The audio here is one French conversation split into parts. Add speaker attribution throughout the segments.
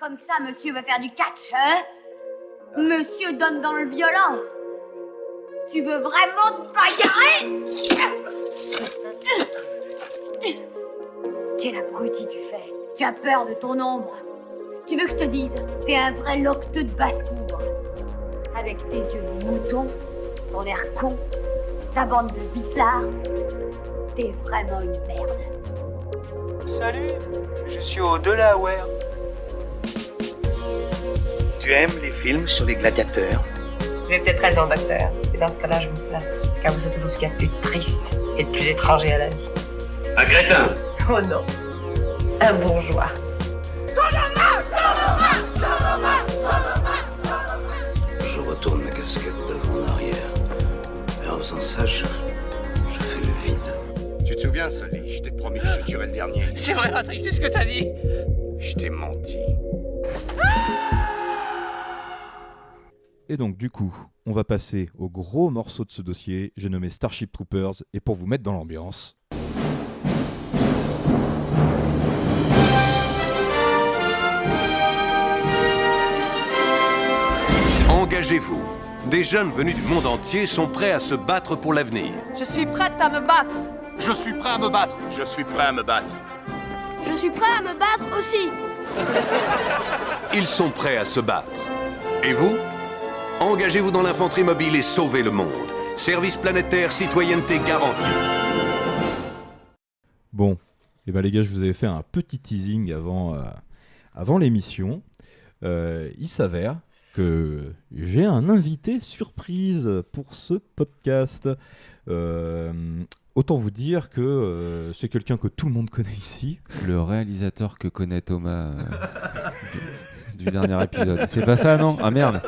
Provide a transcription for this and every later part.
Speaker 1: Comme ça, monsieur va faire du catch, hein? Monsieur donne dans le violent. Tu veux vraiment te bagarrer? Quel abruti tu fais. Tu as peur de ton ombre. Tu veux que je te dise? T'es un vrai locteux de basse-cour. Avec tes yeux de mouton, ton air con, ta bande de bizarres. T'es vraiment une merde.
Speaker 2: Salut, je suis au Delaware.
Speaker 3: Tu aimes les films sur les gladiateurs?
Speaker 4: Vous avez peut-être raison, docteur. Et dans ce cas-là, je vous plains. Car vous êtes tout ce qu'il y a de plus triste et de plus étranger à la vie.
Speaker 3: Un crétin!
Speaker 4: Oh non, un bourgeois.
Speaker 5: Je retourne ma casquette devant en arrière. Et en faisant ça, je fais le vide.
Speaker 3: Tu te souviens, Sully? Je t'ai promis que je te tuerais le dernier.
Speaker 2: C'est vrai, Patrick, c'est ce que t'as dit.
Speaker 3: Je t'ai menti.
Speaker 6: Et donc du coup, on va passer au gros morceau de ce dossier, j'ai nommé Starship Troopers, et pour vous mettre dans l'ambiance...
Speaker 7: Engagez-vous. Des jeunes venus du monde entier sont prêts à se battre pour l'avenir.
Speaker 8: Je suis prête à me battre.
Speaker 7: Je suis prêt à me battre.
Speaker 3: Je suis prêt à me battre.
Speaker 8: Je suis prêt à me battre aussi.
Speaker 7: Ils sont prêts à se battre. Et vous? Engagez-vous dans l'infanterie mobile et sauvez le monde. Service planétaire, citoyenneté garantie.
Speaker 6: Bon, et ben les gars, je vous avais fait un petit teasing avant l'émission. Il s'avère que j'ai un invité surprise pour ce podcast. Autant vous dire que c'est quelqu'un que tout le monde connaît ici.
Speaker 9: Le réalisateur que connaît Thomas du dernier épisode. C'est pas ça, non? Ah merde,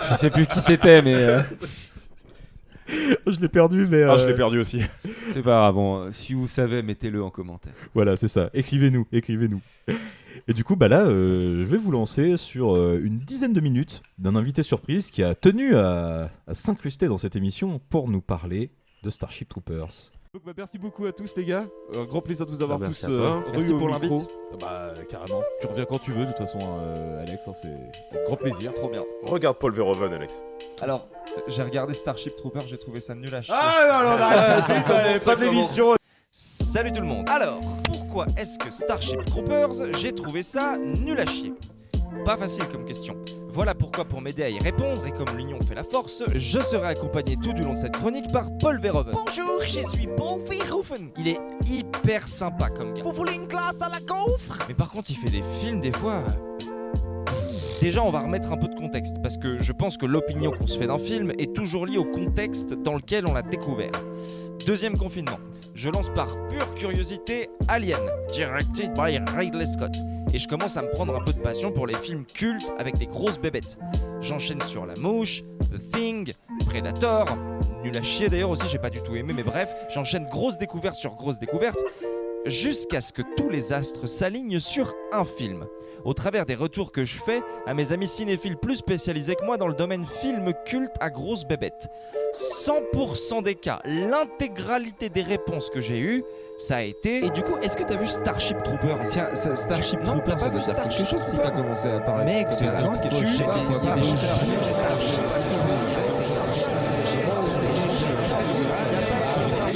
Speaker 9: je sais plus qui c'était, mais...
Speaker 6: Je l'ai perdu, mais...
Speaker 9: je l'ai perdu aussi. C'est pas grave, bon, si vous savez, mettez-le en commentaire.
Speaker 6: Voilà, c'est ça, écrivez-nous. Et du coup, bah là, je vais vous lancer sur une dizaine de minutes d'un invité surprise qui a tenu à s'incruster dans cette émission pour nous parler de Starship Troopers. Donc, merci beaucoup à tous les gars, un grand plaisir de vous avoir tous
Speaker 10: Merci pour l'invite.
Speaker 6: Carrément, tu reviens quand tu veux de toute façon Alex, c'est un grand plaisir.
Speaker 10: Trop bien.
Speaker 11: Regarde Paul Verhoeven, Alex.
Speaker 10: Alors, j'ai regardé Starship Troopers, j'ai trouvé ça nul à chier.
Speaker 11: Pas de l'émission.
Speaker 10: Salut tout le monde. Alors, pourquoi est-ce que Starship Troopers, j'ai trouvé ça nul à chier? Pas facile comme question. Voilà pourquoi, pour m'aider à y répondre, et comme l'union fait la force, je serai accompagné tout du long de cette chronique par Paul Verhoeven. Bonjour, je suis Paul Verhoeven. Il est hyper sympa comme gars. Vous voulez une glace à la gaufre? Mais par contre, il fait des films des fois... Déjà, on va remettre un peu de contexte, parce que je pense que l'opinion qu'on se fait d'un film est toujours liée au contexte dans lequel on l'a découvert. Deuxième confinement. Je lance par pure curiosité Alien, directed by Ridley Scott. Et je commence à me prendre un peu de passion pour les films cultes avec des grosses bébêtes. J'enchaîne sur La Mouche, The Thing, Predator, nul à chier d'ailleurs aussi, j'ai pas du tout aimé, mais bref, j'enchaîne grosse découverte sur grosse découverte, jusqu'à ce que tous les astres s'alignent sur un film. Au travers des retours que je fais à mes amis cinéphiles plus spécialisés que moi dans le domaine film culte à grosses bébêtes. 100% des cas, l'intégralité des réponses que j'ai eues, ça a été... Et du coup, est-ce que t'as vu Starship Troopers? Tiens, Starship Troopers, ça veut dire quelque chose si t'as commencé à parler. Mec, c'est dingue que tu...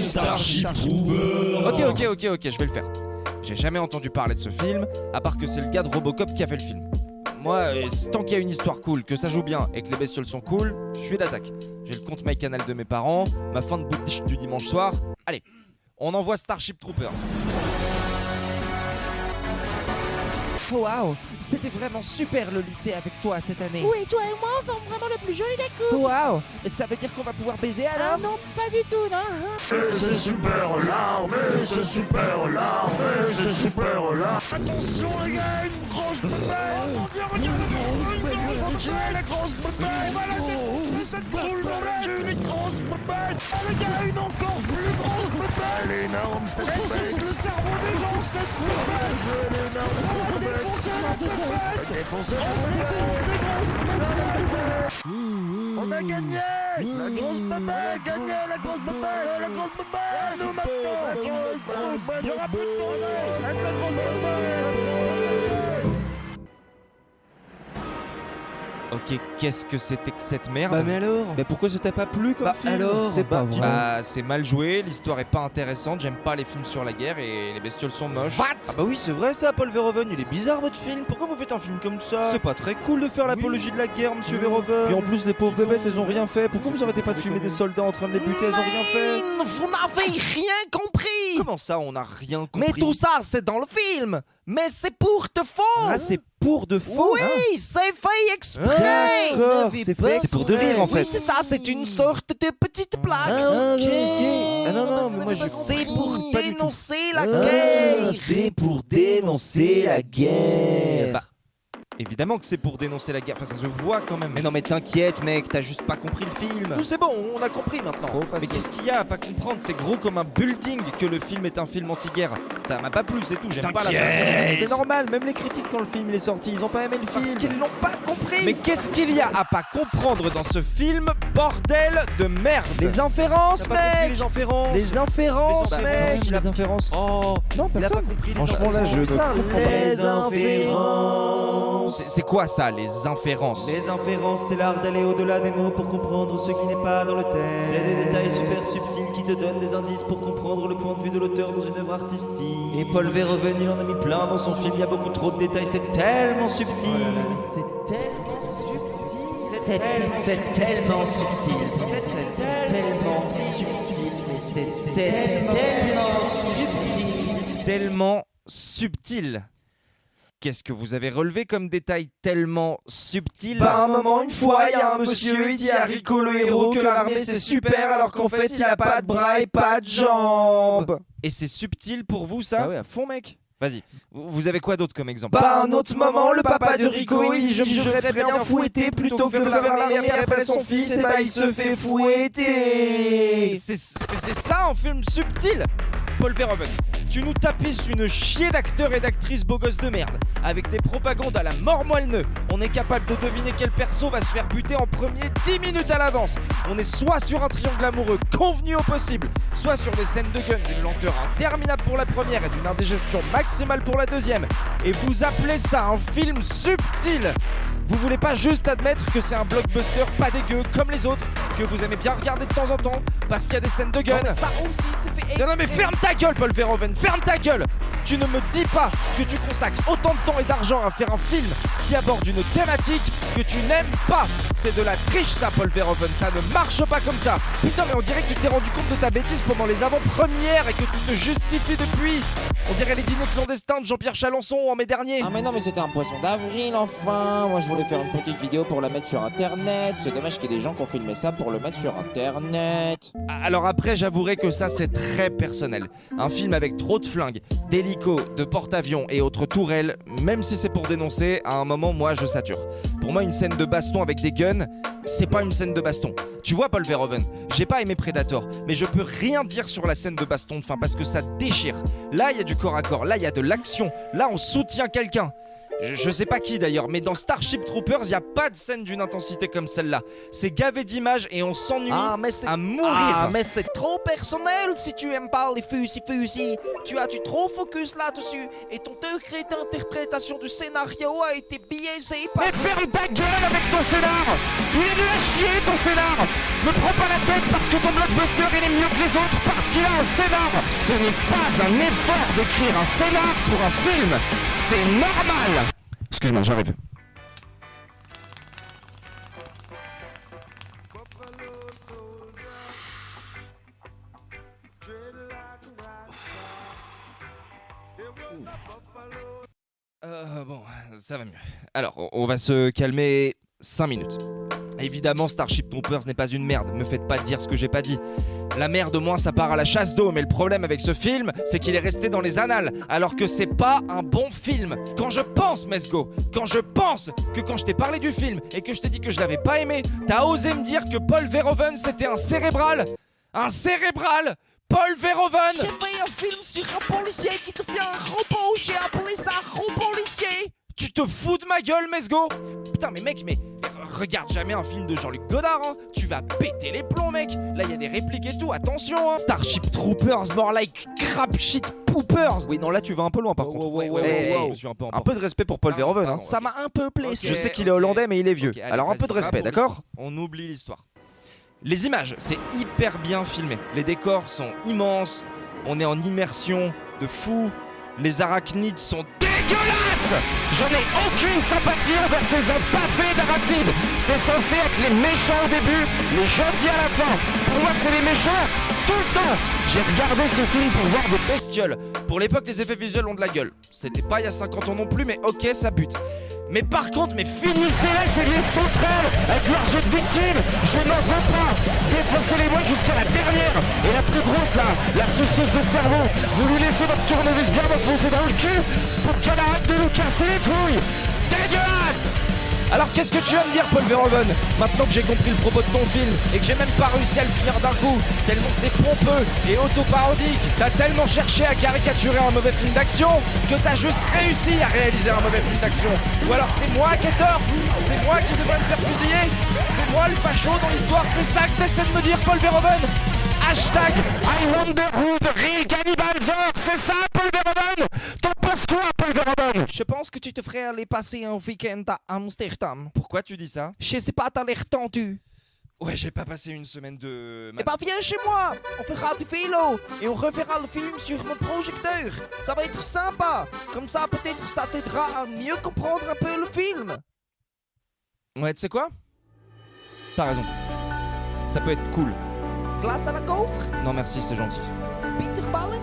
Speaker 10: Starship Troopers. Ok, je vais le faire. J'ai jamais entendu parler de ce film, à part que c'est le gars de Robocop qui a fait le film. Moi, tant qu'il y a une histoire cool, que ça joue bien et que les bestioles sont cool, je suis d'attaque. J'ai le compte MyCanal de mes parents, ma fin de bouche du dimanche soir. Allez, on envoie Starship Troopers. Waouh, c'était vraiment super le lycée avec toi cette année.
Speaker 8: Oui, toi et moi, on forme vraiment le plus joli des couples.
Speaker 10: Waouh, ça veut dire qu'on va pouvoir baiser alors?
Speaker 8: Ah non, pas du tout, non.
Speaker 11: C'est super l'armée, c'est super l'armée, c'est super l'armée. Attention les gars, une grosse bébête. Faut tuer la grosse bébête. Voilà, c'est cette grosse bébête. Une grosse bébête. Oh les gars, une encore plus grosse bébête. Elle est énorme cette bébête. Elle suce le cerveau des gens, cette bébête. Elle est énorme. Défoncer la bébête. Défoncer la bébête. On a gagné. La grosse bébête a gagné. La grosse bébête. La grosse bébête. C'est nous maintenant. La grosse bébête. Il n'y aura plus de tournée. Avec la grosse bébête.
Speaker 10: Ok, qu'est-ce que c'était que cette merde?
Speaker 12: Bah mais alors? Mais pourquoi ça t'a pas plu comme film?
Speaker 10: Alors,
Speaker 12: c'est pas vrai.
Speaker 10: Bah c'est mal joué, l'histoire est pas intéressante, j'aime pas les films sur la guerre et les bestioles sont moches.
Speaker 12: Ah bah oui c'est vrai ça, Paul Verhoeven, il est bizarre votre film. Pourquoi vous faites un film comme ça? C'est pas très cool de faire l'apologie de la guerre, monsieur Verhoeven. Puis en plus les pauvres bébêtes elles ont rien fait. Pourquoi vous arrêtez pas de filmer des soldats en train de les buter? Elles ont rien fait.
Speaker 10: Vous n'avez rien compris!
Speaker 12: Comment ça on a rien compris?
Speaker 10: Mais tout ça c'est dans le film! Mais c'est pour de faux!
Speaker 12: Ah c'est pour de faux?
Speaker 10: Oui, c'est fait exprès!
Speaker 12: D'accord, c'est fait. C'est pour de rire en fait.
Speaker 10: Oui, c'est ça, c'est une sorte de petite blague.
Speaker 12: Ah ok. Ah non mais moi je
Speaker 10: C'est pour
Speaker 12: pas du tout.
Speaker 10: dénoncer la guerre!
Speaker 12: C'est pour dénoncer la guerre.
Speaker 10: Bah, évidemment que c'est pour dénoncer la guerre, enfin ça se voit quand même. Mais non mais t'inquiète mec, t'as juste pas compris le film.
Speaker 12: Nous c'est bon, on a compris maintenant.
Speaker 10: Mais qu'est-ce qu'il y a à pas comprendre? C'est gros comme un building que le film est un film anti-guerre. Ça m'a pas plu, c'est tout, j'aime pas la façon.
Speaker 12: C'est normal, même les critiques quand le film est sorti, ils ont pas aimé le film.
Speaker 10: Parce qu'ils l'ont pas compris. Mais qu'est-ce qu'il y a à pas comprendre dans ce film, bordel de merde?
Speaker 12: Les inférences,
Speaker 10: T'as pas compris
Speaker 12: mec.
Speaker 10: les inférences?
Speaker 12: Les inférences,
Speaker 10: Les
Speaker 12: mec.
Speaker 10: inférences,
Speaker 12: Les inférences.
Speaker 10: Oh
Speaker 12: Non,
Speaker 10: il a
Speaker 12: personne.
Speaker 10: pas compris les
Speaker 12: Franchement là, je
Speaker 10: inférences.
Speaker 12: les inférences.
Speaker 10: C'est quoi ça, les inférences?
Speaker 12: Les inférences, c'est l'art d'aller au-delà des mots pour comprendre ce qui n'est pas dans le texte. C'est des détails super subtils qui te donnent des indices pour comprendre le point de vue de l'auteur dans une œuvre artistique. Et Paul Verhoeven, il en a mis plein dans son film, il y a beaucoup trop de détails, c'est tellement subtil. C'est tellement subtil. C'est tellement subtil. C'est tellement subtil. Mais c'est tellement subtil.
Speaker 10: Tellement subtil. Qu'est-ce que vous avez relevé comme détail tellement subtil?
Speaker 12: Par un moment, une fois, il y a un monsieur, il dit à Rico le héros que l'armée c'est super alors qu'en fait il a pas de bras et pas de jambes.
Speaker 10: Et c'est subtil pour vous ça?
Speaker 12: Ah ouais, à fond mec.
Speaker 10: Vas-y, vous avez quoi d'autre comme exemple?
Speaker 12: Par un autre moment, le papa de Rico, il dit je voudrais bien fouetter plutôt que de faire l'armée après son fils, et bah il se fait fouetter.
Speaker 10: C'est ça un film subtil! Paul Verhoeven, tu nous tapisses une chier d'acteurs et d'actrices beaux gosses de merde, avec des propagandes à la mort moelle-neu. On est capable de deviner quel perso va se faire buter en premier 10 minutes à l'avance. On est soit sur un triangle amoureux convenu au possible, soit sur des scènes de gun d'une lenteur interminable pour la première et d'une indigestion maximale pour la deuxième. Et vous appelez ça un film subtil? Vous voulez pas juste admettre que c'est un blockbuster pas dégueu comme les autres, que vous aimez bien regarder de temps en temps parce qu'il y a des scènes de gun?
Speaker 12: Non, ça aussi c'est fait.
Speaker 10: Non mais ferme ta gueule Paul Verhoeven, ferme ta gueule! Tu ne me dis pas que tu consacres autant de temps et d'argent à faire un film qui aborde une thématique que tu n'aimes pas. C'est de la triche ça Paul Verhoeven, ça ne marche pas comme ça. Putain mais on dirait que tu t'es rendu compte de ta bêtise pendant les avant-premières et que tu te justifies depuis. On dirait les dîners clandestins de Jean-Pierre Chalençon en mai dernier.
Speaker 13: Ah mais non mais c'était un poisson d'avril enfin. Moi je voulais faire une petite vidéo pour la mettre sur internet. C'est dommage qu'il y ait des gens qui ont filmé ça pour le mettre sur internet.
Speaker 10: Alors après j'avouerai que ça c'est très personnel. Un film avec trop de flingues, d'hélicos, de porte-avions et autres tourelles, même si c'est pour dénoncer, à un moment moi je sature. Pour moi une scène de baston avec des guns, c'est pas une scène de baston. Tu vois Paul Verhoeven, j'ai pas aimé Predator, mais je peux rien dire sur la scène de baston de fin parce que ça déchire. Là il y a du corps à corps, là il y a de l'action, là on soutient quelqu'un. Je sais pas qui d'ailleurs, mais dans Starship Troopers, il y a pas de scène d'une intensité comme celle-là. C'est gavé d'images et on s'ennuie à mourir.
Speaker 13: Ah mais c'est trop personnel si tu aimes pas les fusil. Tu as trop focus là-dessus et ton degré d'interprétation du scénario a été biaisé par...
Speaker 11: Mais ferme ta gueule avec ton scénar! Il est nul à chier ton scénar! Me prends pas la tête parce que ton blockbuster il est mieux que les autres parce qu'il a un scénar! Ce n'est pas un effort d'écrire un scénar pour un film! C'est normal! Excuse-moi, j'arrive.
Speaker 10: Bon, ça va mieux. Alors, on va se calmer 5 minutes. Évidemment, Starship Troopers n'est pas une merde, me faites pas dire ce que j'ai pas dit. La merde, au moins, ça part à la chasse d'eau, mais le problème avec ce film, c'est qu'il est resté dans les annales, alors que c'est pas un bon film. Quand je pense, Mesgo, quand je pense que quand je t'ai parlé du film et que je t'ai dit que je l'avais pas aimé, t'as osé me dire que Paul Verhoeven c'était un cérébral? Un cérébral? Paul Verhoeven!
Speaker 13: J'ai fait un film sur un policier qui te fait un robot, j'ai appelé ça robot policier.
Speaker 10: Tu te fous de ma gueule, Mesgo? Putain, mais mec, regarde jamais un film de Jean-Luc Godard, hein. Tu vas péter les plombs, mec. Là, il y a des répliques et tout, attention, hein. Starship Troopers, more like crap shit poopers. Oui, non, là, tu vas un peu loin, par contre. Je suis un peu de respect pour Paul Verhoeven, hein.
Speaker 13: Ça m'a un peu blessé.
Speaker 10: Je sais qu'il est hollandais, mais il est vieux.
Speaker 13: Ok, allez,
Speaker 10: Alors, un peu de
Speaker 13: vas-y,
Speaker 10: respect,
Speaker 13: raconte
Speaker 10: d'accord? On oublie l'histoire. Les images, c'est hyper bien filmé. Les décors sont immenses. On est en immersion de fou. Les arachnides sont dégueulasses. J'en ai aucune sympathie envers ces empaffés d'arachnides. C'est censé être les méchants au début, les gentils à la fin. Pour moi, c'est les méchants tout le temps. J'ai regardé ce film pour voir des bestioles. Pour l'époque, les effets visuels ont de la gueule. C'était pas il y a 50 ans non plus, mais ok, ça bute. Mais par contre, finissez-les, c'est les sauterelles avec leur jeu de victimes. Je n'en veux pas. Défoncez-les-moi jusqu'à la dernière. Et la plus grosse là, la suceuse de cerveau. Vous lui laissez votre tournevis bien m'enfoncer dans le cul pour qu'elle arrête de nous casser les couilles. Dégueulasse. Alors qu'est-ce que tu vas me dire, Paul Verhoeven? Maintenant que j'ai compris le propos de ton film et que j'ai même pas réussi à le finir d'un coup, tellement c'est pompeux et autoparodique, t'as tellement cherché à caricaturer un mauvais film d'action que t'as juste réussi à réaliser un mauvais film d'action. Ou alors c'est moi qui ai tort, c'est moi qui devrais me faire fusiller, c'est moi le facho dans l'histoire, c'est ça que t'essaies de me dire, Paul Verhoeven? Hashtag I wonder who the real cannibals are, c'est ça, Paul Verhoeven? T'en penses quoi, Paul Verhoeven?
Speaker 13: Je pense que tu devrais aller passer un week-end à Amsterdam.
Speaker 10: Pourquoi tu dis ça?
Speaker 13: Je sais pas, t'as l'air tendu.
Speaker 10: Ouais, j'ai pas passé une semaine de...
Speaker 13: Eh ben viens chez moi, on fera du vélo et on reverra le film sur mon projecteur. Ça va être sympa. Comme ça, peut-être ça t'aidera à mieux comprendre un peu le film.
Speaker 10: Ouais, tu sais quoi? T'as raison. Ça peut être cool.
Speaker 13: Glace à la gaufre?
Speaker 10: Non merci, c'est gentil.
Speaker 13: Peter Ballen?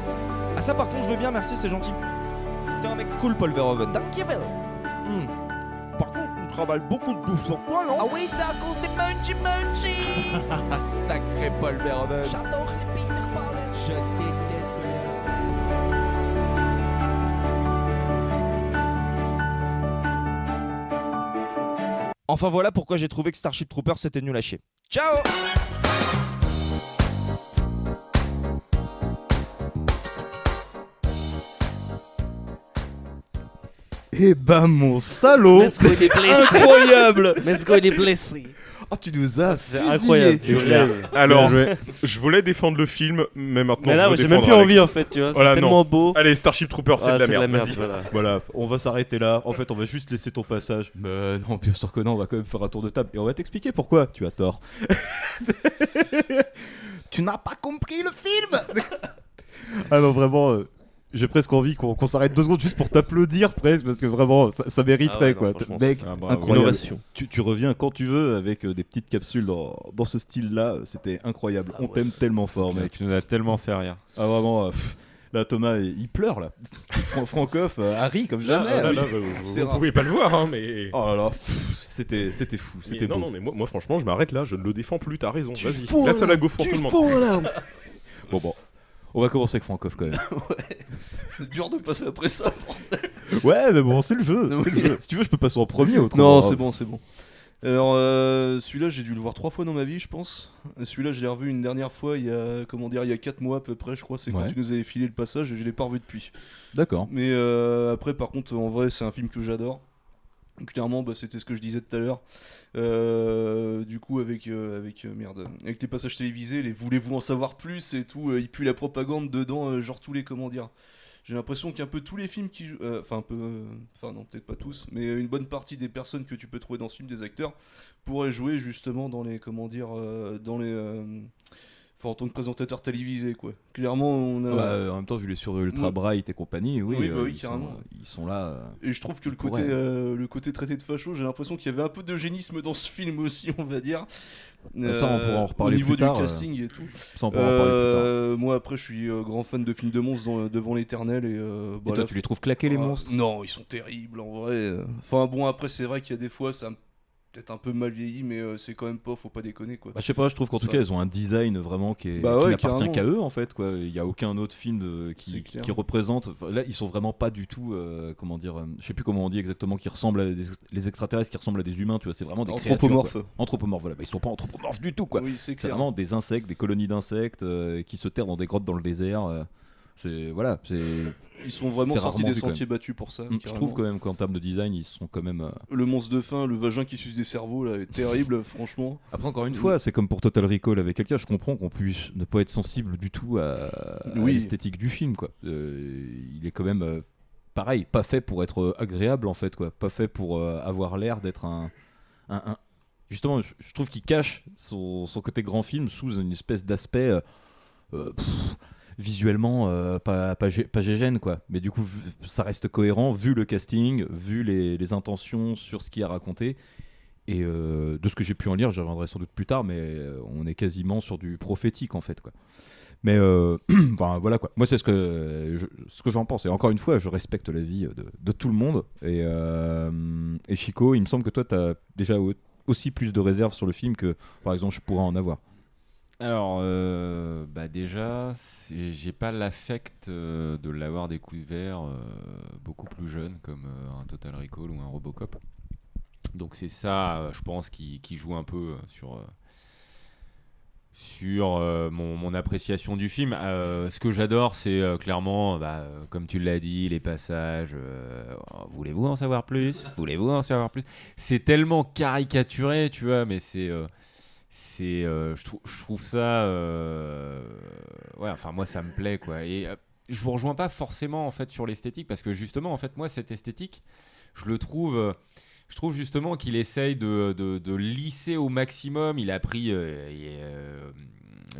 Speaker 10: Ah ça par contre je veux bien, merci, c'est gentil. T'es un mec cool, Paul Verhoeven.
Speaker 13: Dankjewel.
Speaker 10: Par contre, on travaille beaucoup de bouffe sur toi, non?
Speaker 13: Ah oui, c'est à cause des munchies.
Speaker 10: Sacré Paul Verhoeven.
Speaker 13: J'adore les Peter Ballen.
Speaker 10: Je déteste les Verhoeven. Enfin voilà pourquoi j'ai trouvé que Starship Troopers c'était nul à chier. Ciao.
Speaker 6: Eh ben mon salaud, c'est incroyable.
Speaker 14: Let's go, il est blessé.
Speaker 6: Oh, tu nous as
Speaker 14: c'est incroyable.
Speaker 15: Alors, je voulais défendre le film, mais maintenant
Speaker 14: mais là,
Speaker 15: je veux
Speaker 14: j'ai même
Speaker 15: défendre
Speaker 14: plus envie
Speaker 15: Alex.
Speaker 14: en fait, tu vois.
Speaker 15: Voilà,
Speaker 14: c'est tellement
Speaker 15: non.
Speaker 14: beau.
Speaker 15: Allez, Starship Troopers, c'est de la merde. Vas-y.
Speaker 6: Voilà, on va s'arrêter là. En fait, on va juste laisser ton passage. Mais non, bien sûr que non, on va quand même faire un tour de table et on va t'expliquer pourquoi tu as tort. Tu n'as pas compris le film. Ah non, vraiment. J'ai presque envie qu'on s'arrête 2 secondes juste pour t'applaudir presque parce que vraiment ça mériterait quoi. Mec, incroyable. Tu reviens quand tu veux avec des petites capsules dans ce style-là, c'était incroyable. On t'aime tellement fort, mec.
Speaker 9: Tu nous as tellement fait rire.
Speaker 6: Ah vraiment. Là, Thomas, il pleure là. Francoff a ri comme jamais.
Speaker 15: Vous pouvez pas le voir, hein, mais.
Speaker 6: Oh là là, c'était fou, c'était beau.
Speaker 15: Non, mais moi franchement, je m'arrête là. Je ne le défends plus. T'as raison. Vas-y. Laisse la gaufre pour tout le monde.
Speaker 6: Bon. On va commencer avec Francoff quand même.
Speaker 5: Ouais. Dur de passer après ça, bordel.
Speaker 6: Ouais, mais bon, c'est le jeu.
Speaker 5: Oui.
Speaker 6: C'est le jeu. Si tu veux, je peux passer en premier autrement.
Speaker 5: Non, c'est bon. Alors, celui-là, j'ai dû le voir 3 fois dans ma vie, je pense. Celui-là, je l'ai revu une dernière fois il y a 4 mois à peu près, je crois. C'est quand tu nous avais filé le passage et je l'ai pas revu depuis.
Speaker 6: D'accord.
Speaker 5: Mais après, par contre, en vrai, c'est un film que j'adore. Clairement, c'était ce que je disais tout à l'heure. Du coup, avec les passages télévisés, les voulez-vous en savoir plus et tout, il pue la propagande dedans, genre tous les, comment dire. J'ai l'impression qu'un peu tous les films qui jouent, non, peut-être pas tous, mais une bonne partie des personnes que tu peux trouver dans ce film, des acteurs, pourraient jouer justement dans les, en tant que présentateur télévisé, quoi. Clairement, on a...
Speaker 6: en même temps, vu les sur Ultra Bright et compagnie, oui,
Speaker 5: carrément.
Speaker 6: Ils sont là.
Speaker 5: Et je trouve que le côté traité de facho, j'ai l'impression qu'il y avait un peu d'eugénisme dans ce film aussi, on va dire.
Speaker 6: Ça, on pourra en reparler plus tard.
Speaker 5: Au niveau du casting et tout.
Speaker 6: Ça, on pourra en parler plus tard.
Speaker 5: Moi, après, je suis grand fan de films de monstres devant l'éternel. Et
Speaker 6: toi, tu les trouves claqués, les monstres?
Speaker 5: Non, ils sont terribles, en vrai. Enfin, bon, après, c'est vrai qu'il y a des fois, ça peut-être un peu mal vieilli, mais c'est quand même pas, faut pas déconner, quoi.
Speaker 6: Je sais pas, je trouve qu'en tout cas ils ont un design vraiment qui n'appartient qu'à eux en fait, quoi. Il y a aucun autre film qui représente. Là, ils sont vraiment pas du tout, je sais plus comment on dit exactement, qui ressemblent à les extraterrestres, qui ressemblent à des humains, tu vois. C'est vraiment des
Speaker 5: anthropomorphes.
Speaker 6: Anthropomorphes, voilà. Ils sont pas anthropomorphes du tout, quoi.
Speaker 5: Oui, c'est
Speaker 6: vraiment des insectes, des colonies d'insectes qui se terrent dans des grottes dans le désert.
Speaker 5: Ils sont vraiment
Speaker 6: c'est
Speaker 5: sortis
Speaker 6: rarement
Speaker 5: des
Speaker 6: vu, quand
Speaker 5: sentiers
Speaker 6: même.
Speaker 5: battus pour ça.
Speaker 6: Je
Speaker 5: carrément.
Speaker 6: trouve quand même qu'en termes de design, ils sont quand même.
Speaker 5: Le monstre de fin, le vagin qui suce des cerveaux, là, est terrible, franchement.
Speaker 6: Après, encore une fois, c'est comme pour Total Recall avec quelqu'un. Je comprends qu'on puisse ne pas être sensible du tout à l'esthétique du film, quoi. Il est quand même pareil, pas fait pour être agréable en fait, quoi. Pas fait pour avoir l'air d'être un. Justement, je trouve qu'il cache son côté grand film sous une espèce d'aspect visuellement pas gégène, quoi. Mais du coup, ça reste cohérent vu le casting, vu les intentions sur ce qu'il a raconté. Et de ce que j'ai pu en lire, j'y reviendrai sans doute plus tard, mais on est quasiment sur du prophétique en fait, quoi. Mais enfin, voilà, quoi. Moi, c'est ce que j'en pense. Et encore une fois, je respecte l'avis de tout le monde. Et Chico, il me semble que toi, tu as déjà aussi plus de réserves sur le film que, par exemple, je pourrais en avoir.
Speaker 9: Alors, déjà, j'ai pas l'affect de l'avoir découvert beaucoup plus jeune, comme un Total Recall ou un Robocop. Donc c'est ça, je pense, qui joue un peu sur mon appréciation du film. Ce que j'adore, c'est clairement, comme tu l'as dit, les passages. Voulez-vous en savoir plus ? Voulez-vous en savoir plus ? C'est tellement caricaturé, tu vois, mais je trouve ça. Ouais, enfin, moi, ça me plaît, quoi. Et je vous rejoins pas forcément, en fait, sur l'esthétique, parce que justement, en fait, moi, cette esthétique, je trouve justement qu'il essaye de lisser au maximum. Il a pris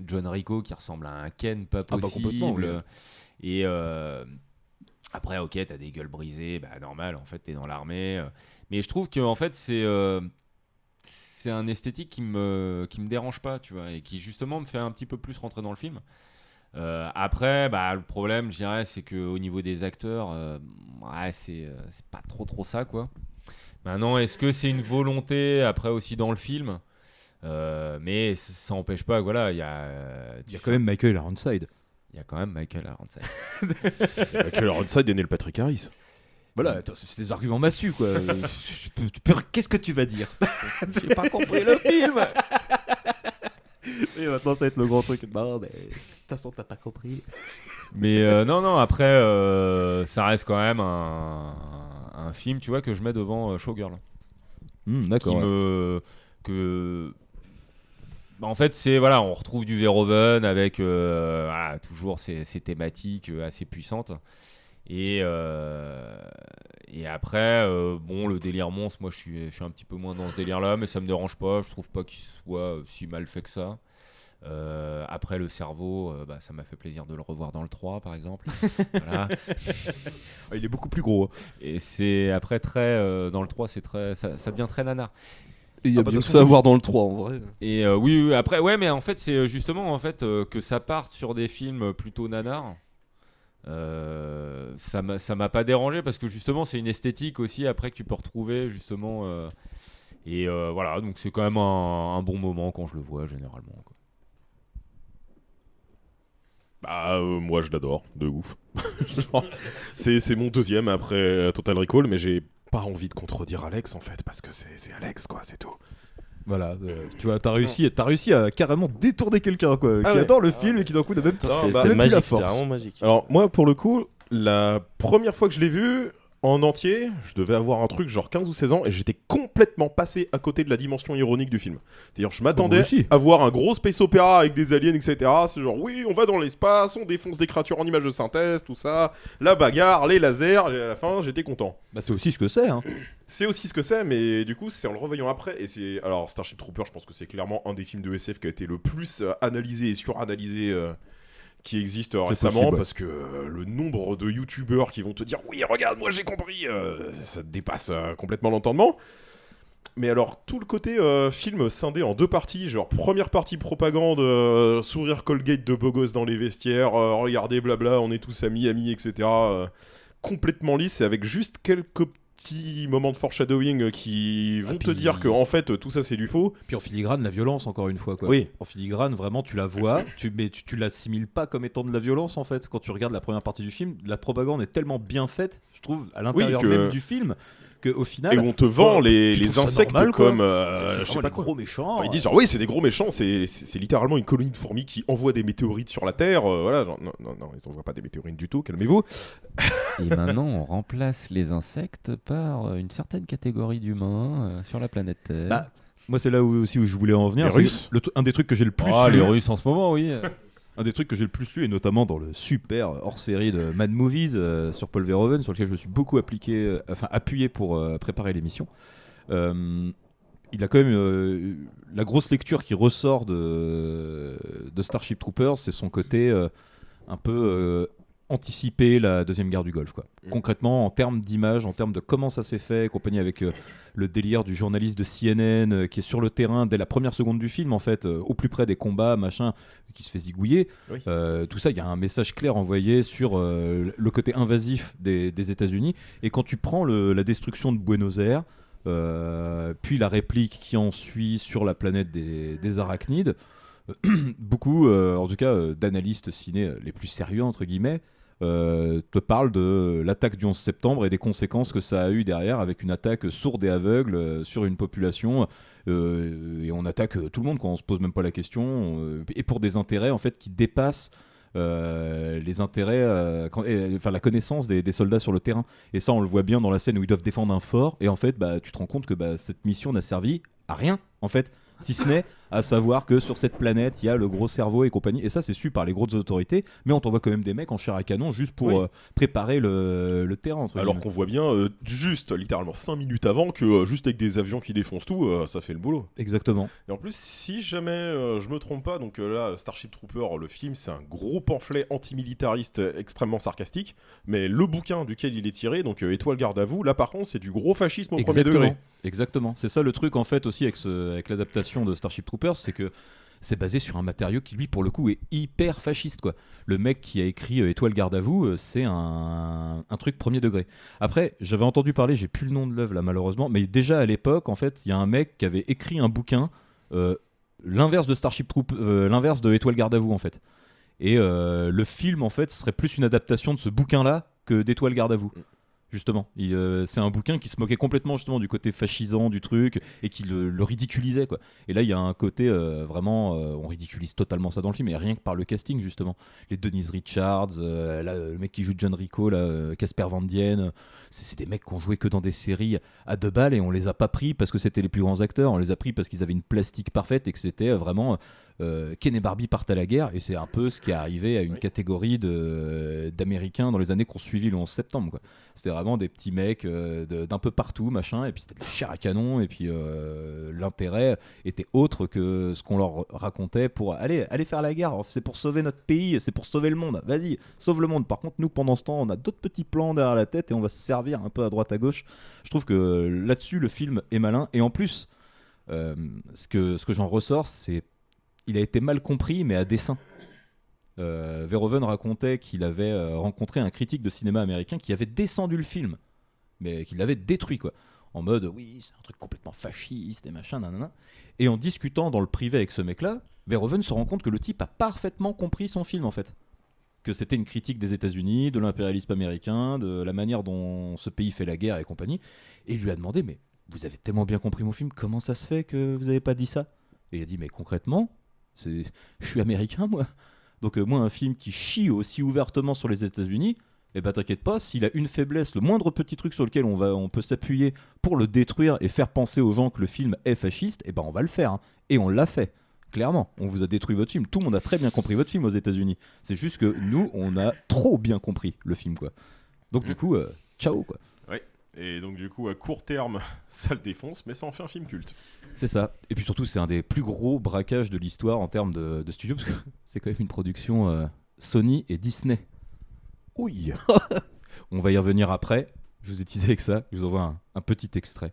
Speaker 9: John Rico qui ressemble à un Ken pas possible.
Speaker 6: Oui.
Speaker 9: Et après, ok, t'as des gueules brisées, normal, en fait, t'es dans l'armée. Mais je trouve que en fait, c'est un esthétique qui me dérange pas, tu vois, et qui justement me fait un petit peu plus rentrer dans le film. Après, le problème, je dirais, c'est qu'au niveau des acteurs, c'est pas trop ça, quoi. Maintenant, est-ce que c'est une volonté après aussi dans le film mais ça n'empêche pas, voilà, il y a
Speaker 6: quand même Michael Ironside.
Speaker 9: Il y a quand même Michael Ironside.
Speaker 15: Michael Ironside est né le Patrick Harris.
Speaker 6: Voilà, c'est des arguments massus, quoi. Qu'est-ce que tu vas dire ?
Speaker 9: J'ai pas compris le film.
Speaker 6: Et maintenant, ça va être le grand truc. Non, mais de toute façon, t'as pas compris.
Speaker 9: Mais non, après, ça reste quand même un film, tu vois, que je mets devant Showgirl.
Speaker 6: D'accord.
Speaker 9: En fait, on retrouve du Verhoeven avec toujours ces thématiques assez puissantes. Et après, le délire monstre, moi je suis un petit peu moins dans ce délire-là, mais ça me dérange pas. Je trouve pas qu'il soit si mal fait que ça. Après, le cerveau, ça m'a fait plaisir de le revoir dans le 3, par exemple. Voilà.
Speaker 6: Il est beaucoup plus gros.
Speaker 9: Et c'est après dans le 3, ça devient très nanar.
Speaker 5: Et il y a bien que ça à voir dans le 3 en vrai.
Speaker 9: Et oui, après, ouais, mais en fait, c'est justement que ça parte sur des films plutôt nanars. Ça m'a pas dérangé parce que justement, c'est une esthétique aussi après que tu peux retrouver justement. Voilà, donc c'est quand même un bon moment quand je le vois généralement, quoi.
Speaker 15: Moi je l'adore, de ouf. c'est mon deuxième après Total Recall, mais j'ai pas envie de contredire Alex en fait, parce que c'est Alex, quoi, c'est tout.
Speaker 6: Voilà, tu vois, t'as réussi à carrément détourner quelqu'un, quoi, qui adore le film et qui d'un coup n'a même
Speaker 15: c'était
Speaker 6: magique, la
Speaker 15: force.
Speaker 6: force.
Speaker 15: Vraiment magique. Alors moi pour le coup, la première fois que je l'ai vu en entier, je devais avoir un truc genre 15 ou 16 ans et j'étais complètement passé à côté de la dimension ironique du film. C'est-à-dire je m'attendais à voir un gros space opéra avec des aliens, etc. C'est genre oui, on va dans l'espace, on défonce des créatures en images de synthèse, tout ça, la bagarre, les lasers, et à la fin j'étais content.
Speaker 6: C'est aussi ce que c'est, hein.
Speaker 15: C'est aussi ce que c'est, mais du coup c'est en le revoyant après, et c'est... Alors Starship Troopers, je pense que c'est clairement un des films de SF qui a été le plus analysé et suranalysé qui existe récemment,
Speaker 6: possible.
Speaker 15: parce que le nombre de youtubeurs qui vont te dire oui regarde moi j'ai compris, ça dépasse complètement l'entendement. Mais alors tout le côté film scindé en deux parties, genre première partie propagande, sourire Colgate de beau gosse dans les vestiaires, regardez blabla on est tous amis etc, complètement lisse et avec juste quelques petits moments de foreshadowing qui vont te dire que en fait tout ça c'est du faux.
Speaker 6: Puis en filigrane la violence encore une fois, quoi.
Speaker 15: Oui.
Speaker 6: En filigrane vraiment tu la vois, mais tu l'assimiles pas comme étant de la violence en fait. Quand tu regardes la première partie du film, la propagande est tellement bien faite, je trouve, à l'intérieur même du film, qu'au final.
Speaker 15: Et où on te vend les
Speaker 6: trouves ça
Speaker 15: insectes
Speaker 6: normal, quoi.
Speaker 15: comme.
Speaker 6: C'est
Speaker 15: je sais pas quoi.
Speaker 6: gros méchants.
Speaker 15: Enfin, ils disent genre, oui, c'est des gros méchants, c'est littéralement une colonie de fourmis qui envoie des météorites sur la Terre. Voilà, genre, non, ils envoient pas des météorites du tout, calmez-vous.
Speaker 9: Et maintenant, on remplace les insectes par une certaine catégorie d'humains sur la planète Terre.
Speaker 6: Bah, moi, c'est là aussi où je voulais en venir.
Speaker 15: Les Russes.
Speaker 6: Un des trucs que j'ai le plus
Speaker 9: Ah,
Speaker 6: lu.
Speaker 9: les Russes en ce moment, oui.
Speaker 6: Un des trucs que j'ai le plus lu, et notamment dans le super hors-série de Mad Movies sur Paul Verhoeven, sur lequel je me suis beaucoup appuyé pour préparer l'émission. Il a quand même la grosse lecture qui ressort de Starship Troopers, c'est son côté un peu anticiper la deuxième guerre du Golfe, quoi. Concrètement, en termes d'image, en termes de comment ça s'est fait, compagnie avec le délire du journaliste de CNN qui est sur le terrain dès la première seconde du film, en fait, au plus près des combats, machin, qui se fait zigouiller. Oui. Tout ça, il y a un message clair envoyé sur le côté invasif des États-Unis. Et quand tu prends la destruction de Buenos Aires, puis la réplique qui en suit sur la planète des arachnides, beaucoup, en tout cas, d'analystes ciné les plus sérieux, entre guillemets, te parlent de l'attaque du 11 septembre et des conséquences que ça a eu derrière, avec une attaque sourde et aveugle sur une population, et on attaque tout le monde quand on se pose même pas la question, et pour des intérêts en fait qui dépassent les intérêts, la connaissance des soldats sur le terrain. Et ça, on le voit bien dans la scène où ils doivent défendre un fort, et en fait, tu te rends compte que cette mission n'a servi à rien, en fait, si ce n'est à savoir que sur cette planète, il y a le gros cerveau et compagnie. Et ça, c'est su par les grosses autorités, mais on t'envoie quand même des mecs en chair à canon juste pour préparer le terrain.
Speaker 15: Alors qu'on voit bien, juste littéralement 5 minutes avant, que juste avec des avions qui défoncent tout, ça fait le boulot.
Speaker 6: Exactement.
Speaker 15: Et en plus, si jamais je me trompe pas, donc là, Starship Trooper, le film, c'est un gros pamphlet antimilitariste extrêmement sarcastique, mais le bouquin duquel il est tiré, donc Étoile garde à vous, là par contre, c'est du gros fascisme au premier degré.
Speaker 6: Exactement. C'est ça le truc en fait aussi avec l'adaptation de Starship Troopers, c'est que c'est basé sur un matériau qui lui pour le coup est hyper fasciste, quoi. Le mec qui a écrit Étoile garde à vous, c'est un truc premier degré. Après, j'avais entendu parler, j'ai plus le nom de l'œuvre là malheureusement, mais déjà à l'époque en fait, il y a un mec qui avait écrit un bouquin l'inverse de Starship Troopers, l'inverse de Étoile garde à vous en fait. Et le film en fait serait plus une adaptation de ce bouquin là que d'Étoile garde à vous. Justement, c'est un bouquin qui se moquait complètement justement du côté fascisant du truc et qui le ridiculisait, quoi. Et là, il y a un côté vraiment, on ridiculise totalement ça dans le film, et rien que par le casting justement. Les Denise Richards, le mec qui joue John Rico, Casper Van Dien, c'est des mecs qui ont joué que dans des séries à 2 balles et on les a pas pris parce que c'était les plus grands acteurs, on les a pris parce qu'ils avaient une plastique parfaite et que c'était vraiment Ken et Barbie partent à la guerre, et c'est un peu ce qui est arrivé à une catégorie d'Américains dans les années qui ont suivi le 11 septembre, quoi. C'était vraiment des petits mecs d'un peu partout, machin, et puis c'était de la chair à canon, et puis l'intérêt était autre que ce qu'on leur racontait pour aller faire la guerre. C'est pour sauver notre pays, c'est pour sauver le monde. Vas-y, sauve le monde. Par contre, nous, pendant ce temps, on a d'autres petits plans derrière la tête et on va se servir un peu à droite à gauche. Je trouve que là-dessus, le film est malin, et en plus, ce que j'en ressort, c'est il a été mal compris, mais à dessein. Verhoeven racontait qu'il avait rencontré un critique de cinéma américain qui avait descendu le film, mais qui l'avait détruit, quoi. En mode, oui, c'est un truc complètement fasciste et machin, nanana. Et en discutant dans le privé avec ce mec-là, Verhoeven se rend compte que le type a parfaitement compris son film, en fait. Que c'était une critique des États-Unis, de l'impérialisme américain, de la manière dont ce pays fait la guerre et compagnie. Et il lui a demandé, mais vous avez tellement bien compris mon film, comment ça se fait que vous n'avez pas dit ça? Et il a dit, mais concrètement, je suis américain, moi. Donc moi, un film qui chie aussi ouvertement sur les États-Unis, eh ben t'inquiète pas, s'il a une faiblesse, le moindre petit truc sur lequel on peut s'appuyer pour le détruire et faire penser aux gens que le film est fasciste, eh ben on va le faire, hein. Et on l'a fait. Clairement, on vous a détruit votre film. Tout le monde a très bien compris votre film aux États-Unis. C'est juste que nous, on a trop bien compris le film, quoi. Donc du coup, ciao, quoi.
Speaker 15: Ouais. Et donc du coup, à court terme, ça le défonce, mais ça en fait un film culte.
Speaker 6: C'est ça. Et puis surtout, c'est un des plus gros braquages de l'histoire en termes de studio, parce que c'est quand même une production Sony et Disney.
Speaker 15: Oui.
Speaker 6: On va y revenir après. Je vous ai teasé avec ça. Je vous envoie un petit extrait.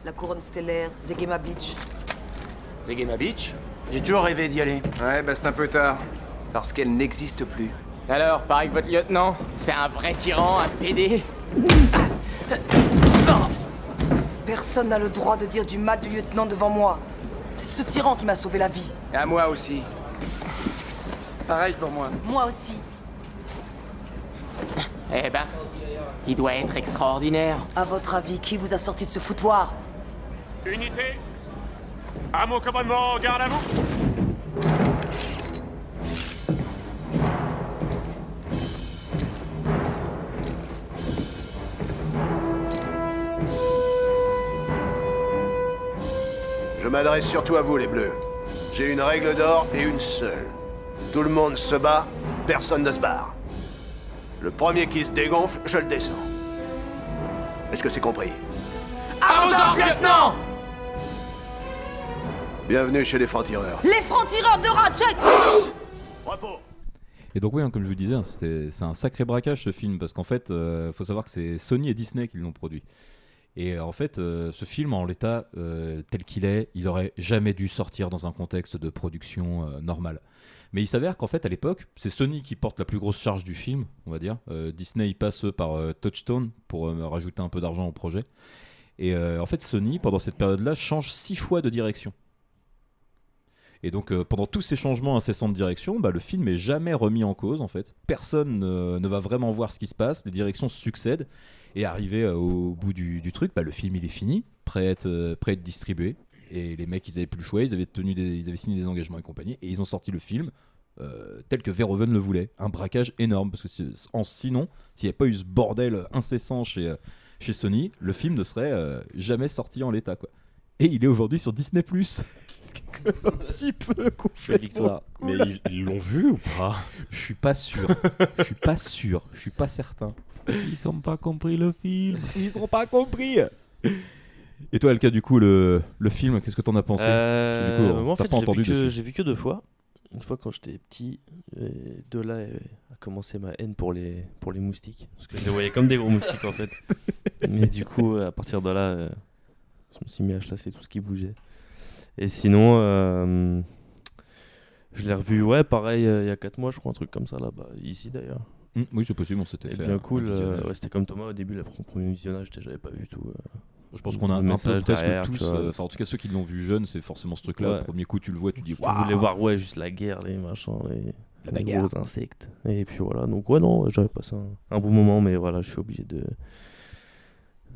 Speaker 14: La couronne stellaire, Zegema Beach.
Speaker 16: Zegema Beach? J'ai toujours rêvé d'y aller. Ouais, bah c'est un peu tard. Parce qu'elle n'existe plus.
Speaker 17: Alors, pareil que votre lieutenant, c'est un vrai tyran, un PD.
Speaker 14: Personne n'a le droit de dire du mal du lieutenant devant moi. C'est ce tyran qui m'a sauvé la vie.
Speaker 16: À moi aussi. Pareil pour moi.
Speaker 14: Moi aussi.
Speaker 17: Eh ben, Il doit être extraordinaire.
Speaker 14: À votre avis, qui vous a sorti de ce foutoir?
Speaker 11: Unité. À mon commandement, garde à vous.
Speaker 18: Je m'adresse surtout à vous, les Bleus. J'ai une règle d'or et une seule. Tout le monde se bat, personne ne se barre. Le premier qui se dégonfle, je le descends. Est-ce que c'est compris?
Speaker 17: À vos ordres, lieutenant!
Speaker 18: Bienvenue chez les francs-tireurs.
Speaker 8: Les francs-tireurs de Ratchet!
Speaker 18: Repos!
Speaker 6: Et donc oui, comme je vous disais, c'est un sacré braquage ce film, parce qu'en fait, faut savoir que c'est Sony et Disney qui l'ont produit. Et en fait, ce film, en l'état tel qu'il est, il aurait jamais dû sortir dans un contexte de production normal. Mais il s'avère qu'en fait, à l'époque, c'est Sony qui porte la plus grosse charge du film, on va dire. Disney, il passe par Touchstone pour rajouter un peu d'argent au projet. Et en fait, Sony, pendant cette période-là, change 6 fois de direction. Et donc, pendant tous ces changements incessants de direction, le film est jamais remis en cause, en fait. Personne ne va vraiment voir ce qui se passe, les directions se succèdent. Et arrivé au bout du truc, le film, il est fini, prêt à être distribué. Et les mecs, ils avaient plus le choix, ils avaient signé des engagements et compagnie, et ils ont sorti le film tel que Verhoeven le voulait. Un braquage énorme, parce que sinon, s'il n'y avait pas eu ce bordel incessant chez Sony, le film ne serait jamais sorti en l'état, quoi. Et il est aujourd'hui sur Disney+. Ce qui est un petit peu complètement
Speaker 15: cool. Mais ils l'ont vu ou pas?
Speaker 6: Je suis pas sûr. Je suis pas certain.
Speaker 9: Ils ont pas compris le film.
Speaker 6: Ils ont pas compris. Et toi, Alka, du coup, le film, qu'est-ce que t'en as pensé? Du coup,
Speaker 19: moi, en fait,
Speaker 6: pas entendu
Speaker 19: j'ai vu que 2 fois. Une fois quand j'étais petit, et de là a commencé ma haine pour les moustiques. Parce que je les voyais comme des gros moustiques en fait. Mais du coup, à partir de là, je me suis mis à chasser tout ce qui bougeait. Et sinon, je l'ai revu, pareil, il y a 4 mois, je crois, un truc comme ça là-bas, ici d'ailleurs.
Speaker 6: Oui, c'est possible, on s'était fait.
Speaker 19: Bien cool, c'était comme Thomas au début, le premier visionnage, j'avais pas vu tout.
Speaker 6: Je pense qu'on a un peu presque tous, en tout cas ceux qui l'ont vu jeune, c'est forcément ce truc-là. Premier coup, tu le vois, tu dis waouh.
Speaker 19: Tu voulais voir juste la guerre, les machins, les gros insectes. Et puis voilà, donc j'avais passé un bon moment, mais voilà, je suis obligé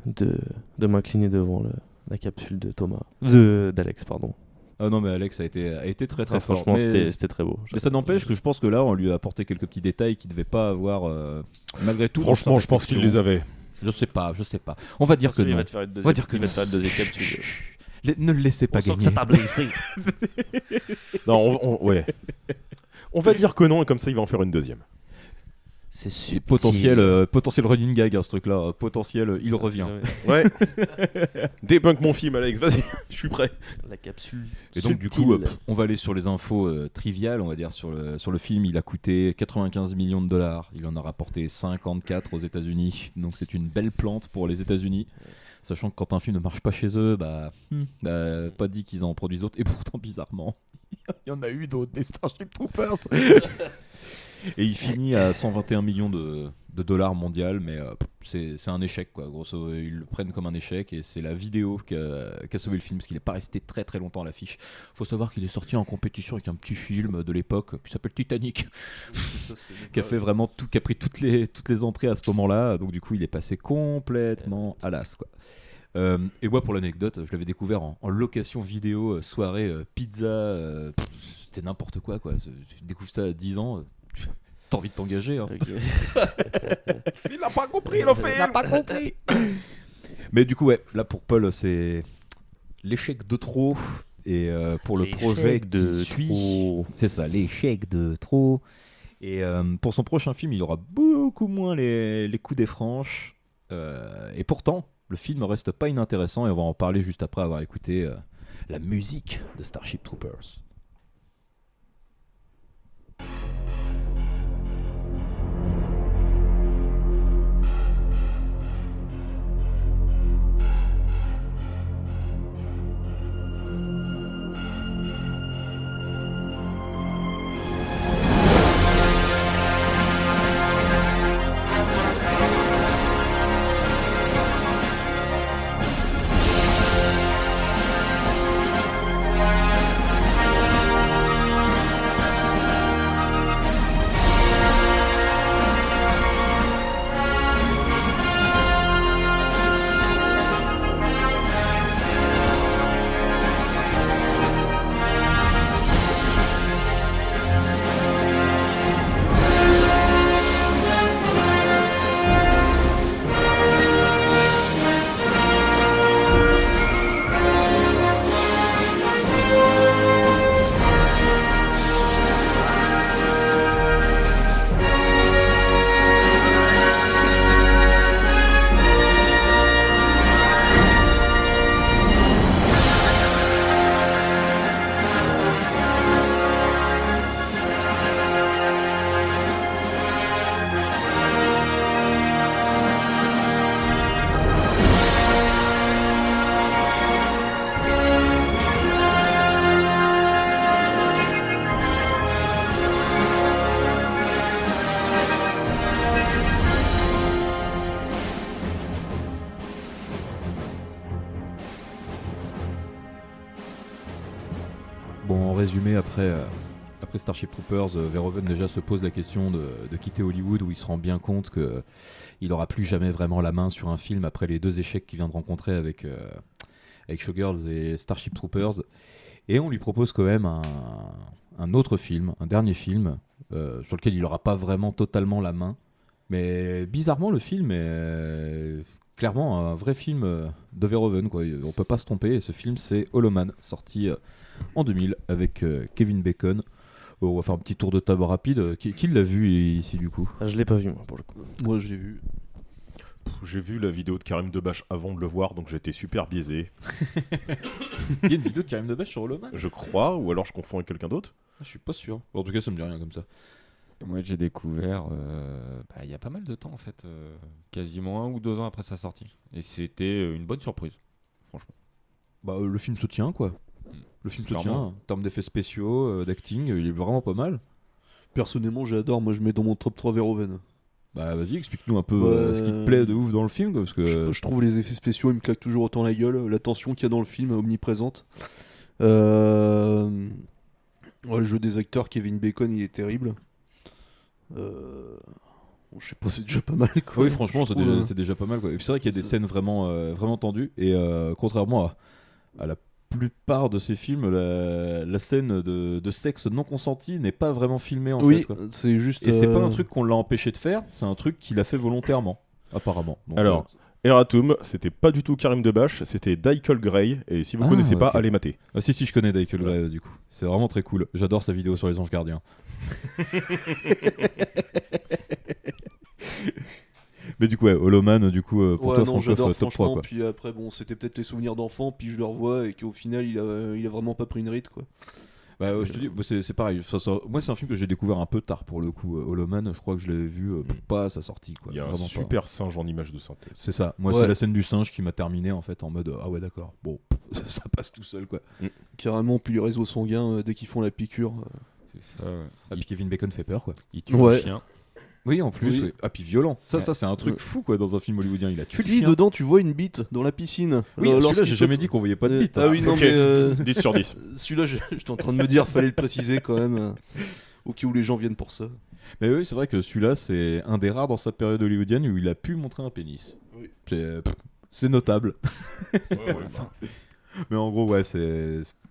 Speaker 19: de m'incliner devant la capsule de d'Alex, pardon.
Speaker 6: Ah non, mais Alex a été très très fort.
Speaker 19: Franchement, c'était très beau.
Speaker 6: Mais ça n'empêche que je pense que là, on lui a apporté quelques petits détails qu'il devait pas avoir malgré tout.
Speaker 15: Franchement, je pense qu'il les avait.
Speaker 6: Je sais pas. On va dire que non.
Speaker 19: Il va te faire une deuxième capsule.
Speaker 6: Ne le laissez pas gagner.
Speaker 19: Ça t'a blessé.
Speaker 15: Non, on va dire que non, et comme ça, il va en faire une deuxième.
Speaker 19: C'est subtil.
Speaker 6: Potentiel running gag, ce truc-là. Potentiel, il revient.
Speaker 15: Ouais. Débunk mon film, Alex, vas-y, je suis prêt.
Speaker 19: La capsule.
Speaker 6: Et donc, du coup, on va aller sur les infos triviales, on va dire, sur le film. Il a coûté 95 millions de dollars. Il en a rapporté 54 aux États-Unis. Donc, c'est une belle plante pour les États-Unis. Sachant que quand un film ne marche pas chez eux, pas dit qu'ils en produisent d'autres. Et pourtant, bizarrement, il y en a eu d'autres, des Starship Troopers. Et il finit à 121 millions de dollars mondial, mais c'est un échec, quoi. Grosso, ils le prennent comme un échec, et c'est la vidéo qui a sauvé le film, parce qu'il n'est pas resté très très longtemps à l'affiche. Faut savoir qu'il est sorti en compétition avec un petit film de l'époque qui s'appelle Titanic, qui a fait vraiment tout, qui a pris toutes les entrées à ce moment-là. Donc du coup, il est passé complètement à l'as, quoi. Et moi, pour l'anecdote, je l'avais découvert en location vidéo, soirée pizza, c'était n'importe quoi. Tu découvres ça à 10 ans. T'as envie de t'engager, hein.
Speaker 15: Okay. Il n'a pas compris le film.
Speaker 6: Il n'a pas compris. Mais du coup, là pour Paul, c'est l'échec de trop. Et pour le projet qui suit, c'est ça, l'échec de trop. Et pour son prochain film, il aura beaucoup moins les coups des franches. Et pourtant, le film reste pas inintéressant. Et on va en parler juste après avoir écouté la musique de Starship Troopers. Bon, en résumé, après Starship Troopers, Verhoeven déjà se pose la question de quitter Hollywood, où il se rend bien compte qu'il n'aura plus jamais vraiment la main sur un film après les 2 échecs qu'il vient de rencontrer avec Showgirls et Starship Troopers. Et on lui propose quand même un autre film, un dernier film, sur lequel il n'aura pas vraiment totalement la main. Mais bizarrement, le film est clairement un vrai film de Verhoeven, quoi. On peut pas se tromper. Et ce film, c'est Hollow Man, sorti en 2000 avec Kevin Bacon. On va faire un petit tour de table rapide. Qui l'a vu ici du coup?
Speaker 19: Je l'ai pas vu, moi, pour le coup.
Speaker 5: Moi, je l'ai vu.
Speaker 15: J'ai vu la vidéo de Karim Debache avant de le voir, donc j'étais super biaisé.
Speaker 6: Il y a une vidéo de Karim Debache sur Hollow Man?
Speaker 15: Je crois, ou alors je confonds avec quelqu'un d'autre.
Speaker 6: Je suis pas sûr. En tout cas, ça me dit rien comme ça.
Speaker 9: Moi, j'ai découvert il y a pas mal de temps, en fait, quasiment 1 ou 2 ans après sa sortie. Et c'était une bonne surprise, franchement.
Speaker 6: Bah, le film se tient, quoi. Le film se
Speaker 9: Clairement.
Speaker 6: tient, en termes d'effets spéciaux, d'acting, il est vraiment pas mal.
Speaker 5: Personnellement, j'adore. Moi, je mets dans mon top 3 Verhoeven.
Speaker 6: Bah, vas-y, explique-nous un peu ce qui te plaît de ouf dans le film, quoi, parce que...
Speaker 5: Je trouve les effets spéciaux, ils me claquent toujours autant la gueule. La tension qu'il y a dans le film est omniprésente. Le jeu des acteurs, Kevin Bacon, il est terrible. Je sais pas, c'est déjà pas mal, quoi.
Speaker 6: Oui, franchement, c'est déjà pas mal, quoi. Et puis c'est vrai qu'il y a des scènes vraiment tendues, et contrairement à la plupart de ces films, la scène de sexe non consenti n'est pas vraiment filmée, en fait, quoi.
Speaker 5: C'est juste...
Speaker 6: Et c'est pas un truc qu'on l'a empêché de faire, c'est un truc qu'il a fait volontairement, apparemment. Donc,
Speaker 15: Alors, Eratum, c'était pas du tout Karim Debache, c'était Daikel Gray, et si vous connaissez pas, allez mater.
Speaker 6: Ah si, je connais Daikel Gray, du coup. C'est vraiment très cool. J'adore sa vidéo sur les anges gardiens. Mais du coup, Hollow Man, du coup, pour toi, Francoff, top 3, quoi.
Speaker 5: Puis après, bon, c'était peut-être les souvenirs d'enfant, puis je le revois, et qu'au final, il a vraiment pas pris une ride, quoi.
Speaker 6: Bah, je te dis, c'est pareil. Moi, c'est un film que j'ai découvert un peu tard, pour le coup. Hollow Man, je crois que je l'avais vu pas à sa sortie, quoi.
Speaker 15: Il y a un
Speaker 6: Vraiment
Speaker 15: super
Speaker 6: pas.
Speaker 15: singe en image de synthèse.
Speaker 6: C'est ça. Moi, c'est la scène du singe qui m'a terminé, en fait, en mode ah ouais, d'accord. Bon, ça passe tout seul, quoi.
Speaker 5: Carrément, puis les réseaux sanguins, dès qu'ils font la piqûre.
Speaker 9: C'est ça, ouais.
Speaker 6: Ah, puis Kevin Bacon fait peur, quoi.
Speaker 9: Il tue le chien.
Speaker 6: Oui, en plus.
Speaker 5: Oui.
Speaker 6: Oui. Ah, puis violent. Ça, c'est un truc fou, quoi, dans un film hollywoodien. Il a tué le chien.
Speaker 5: dedans, tu vois une bite dans la piscine.
Speaker 6: Oui, celui-là, j'ai jamais dit qu'on voyait pas de bite.
Speaker 5: Ah oui, non,
Speaker 15: Ok.
Speaker 5: mais...
Speaker 15: 10 sur 10.
Speaker 5: Celui-là, j'étais en train de me dire, fallait le préciser quand même, au cas où les gens viennent pour ça.
Speaker 6: Mais oui, c'est vrai que celui-là, c'est un des rares dans sa période hollywoodienne où il a pu montrer un pénis.
Speaker 5: Oui.
Speaker 6: C'est notable.
Speaker 15: Enfin.
Speaker 6: Mais en gros, ouais,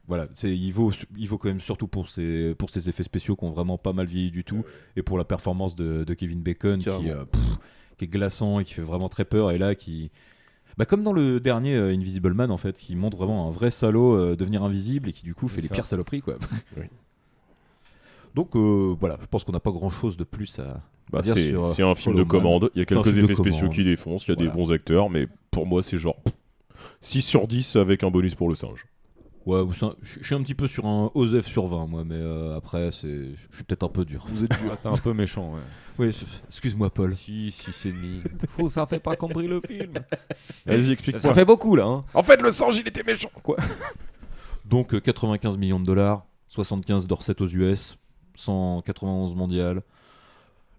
Speaker 6: voilà, il vaut quand même surtout pour ses effets spéciaux qui ont vraiment pas mal vieilli du tout, et pour la performance de Kevin Bacon qui est glaçant et qui fait vraiment très peur, et là comme dans le dernier Invisible Man, en fait, qui montre vraiment un vrai salaud devenir invisible et qui du coup fait les pires saloperies, quoi.
Speaker 15: Oui.
Speaker 6: Donc voilà, je pense qu'on n'a pas grand chose de plus à dire sur.
Speaker 15: C'est un film de commande, il y a quelques effets spéciaux qui défoncent, il y a des bons acteurs, mais pour moi c'est genre 6 sur 10 avec un bonus pour le singe.
Speaker 6: Ouais, je suis un petit peu sur un OSEF sur 20, moi, mais après, je suis peut-être un peu dur.
Speaker 5: Vous êtes dur.
Speaker 9: Ah, t'es un peu méchant, ouais.
Speaker 6: Oui, excuse-moi, Paul.
Speaker 9: Si, c'est mis. Ça fait pas compris le film.
Speaker 15: Vas-y, explique-moi.
Speaker 9: Ça fait beaucoup, là. Hein.
Speaker 15: En fait, le singe, il était méchant, quoi.
Speaker 6: Donc, 95 millions de dollars, 75 de recettes aux US, 191 mondiales.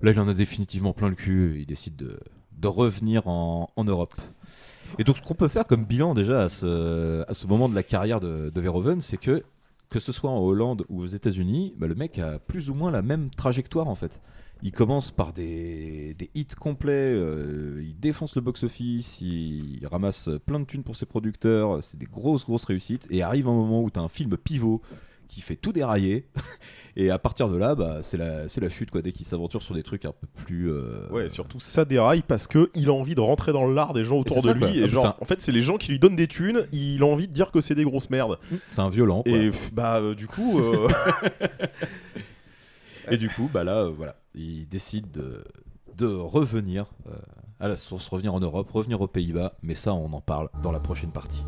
Speaker 6: Là, il en a définitivement plein le cul, et il décide de revenir en Europe. Et donc, ce qu'on peut faire comme bilan déjà à ce moment de la carrière de Verhoeven, c'est que ce soit en Hollande ou aux États-Unis, le mec a plus ou moins la même trajectoire, en fait. Il commence par des hits complets, il défonce le box-office, il ramasse plein de thunes pour ses producteurs, c'est des grosses réussites, et arrive un moment où tu as un film pivot qui fait tout dérailler, et à partir de là, c'est la chute, quoi, dès qu'il s'aventure sur des trucs un peu plus...
Speaker 15: Ouais, surtout ça déraille parce qu'il a envie de rentrer dans l'art des gens autour de lui,
Speaker 6: quoi.
Speaker 15: et genre, en fait, c'est les gens qui lui donnent des thunes, il a envie de dire que c'est des grosses merdes.
Speaker 6: C'est un violent, quoi.
Speaker 15: Et du coup...
Speaker 6: Et du coup, là, voilà, il décide de revenir à la source, revenir en Europe, revenir aux Pays-Bas, mais ça, on en parle dans la prochaine partie.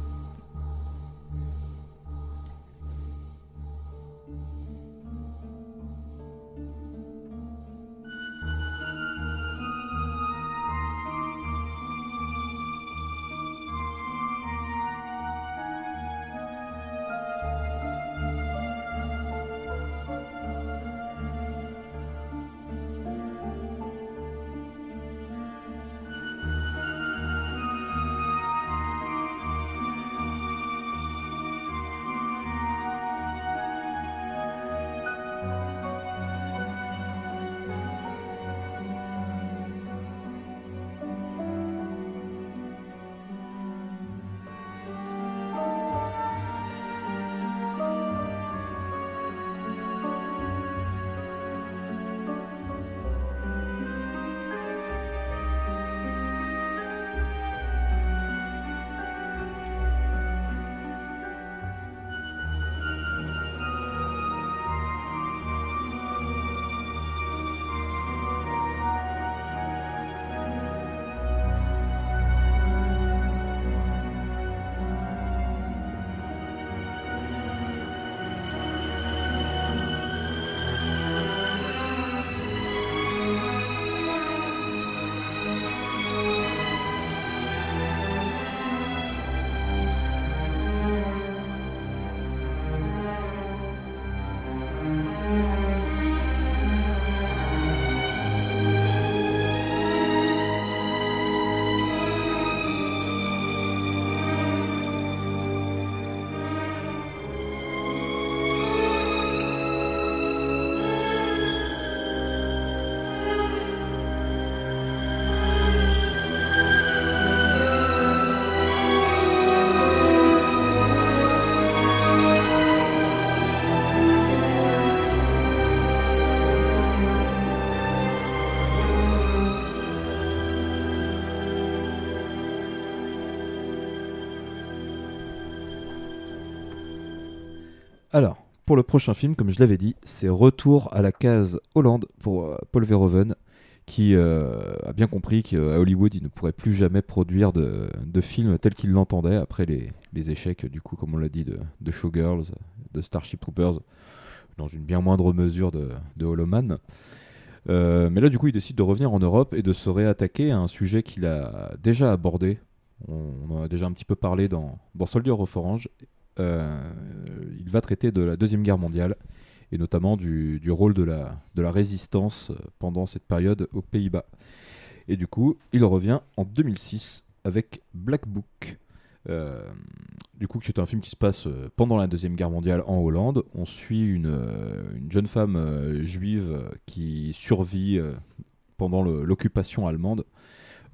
Speaker 6: Alors, pour le prochain film, comme je l'avais dit, c'est Retour à la case Hollande pour Paul Verhoeven, qui a bien compris qu'à Hollywood, il ne pourrait plus jamais produire de films tels qu'il l'entendait après les échecs, du coup, comme on l'a dit, de Showgirls, de Starship Troopers, dans une bien moindre mesure de Hollow Man. Mais là, du coup, il décide de revenir en Europe et de se réattaquer à un sujet qu'il a déjà abordé. On en a déjà un petit peu parlé dans Soldier of Orange. Il va traiter de la Deuxième Guerre mondiale et notamment du rôle de la résistance pendant cette période aux Pays-Bas. Et du coup, il revient en 2006 avec Black Book. Du coup, qui est un film qui se passe pendant la Deuxième Guerre mondiale en Hollande. On suit une jeune femme juive qui survit pendant l'occupation allemande.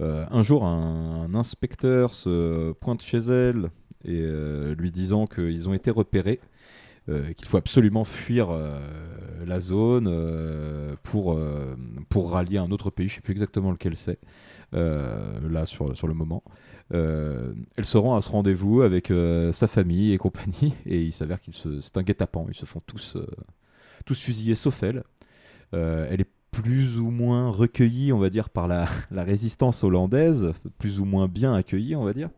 Speaker 6: Un jour, un inspecteur se pointe chez elle et lui disant qu'ils ont été repérés, qu'il faut absolument fuir la zone pour rallier un autre pays. Je ne sais plus exactement lequel c'est, là, sur le moment. Elle se rend à ce rendez-vous avec sa famille et compagnie, et il s'avère c'est un guet-apens. Ils se font tous fusiller sauf elle. Elle est plus ou moins recueillie, on va dire, par la résistance hollandaise, plus ou moins bien accueillie, on va dire.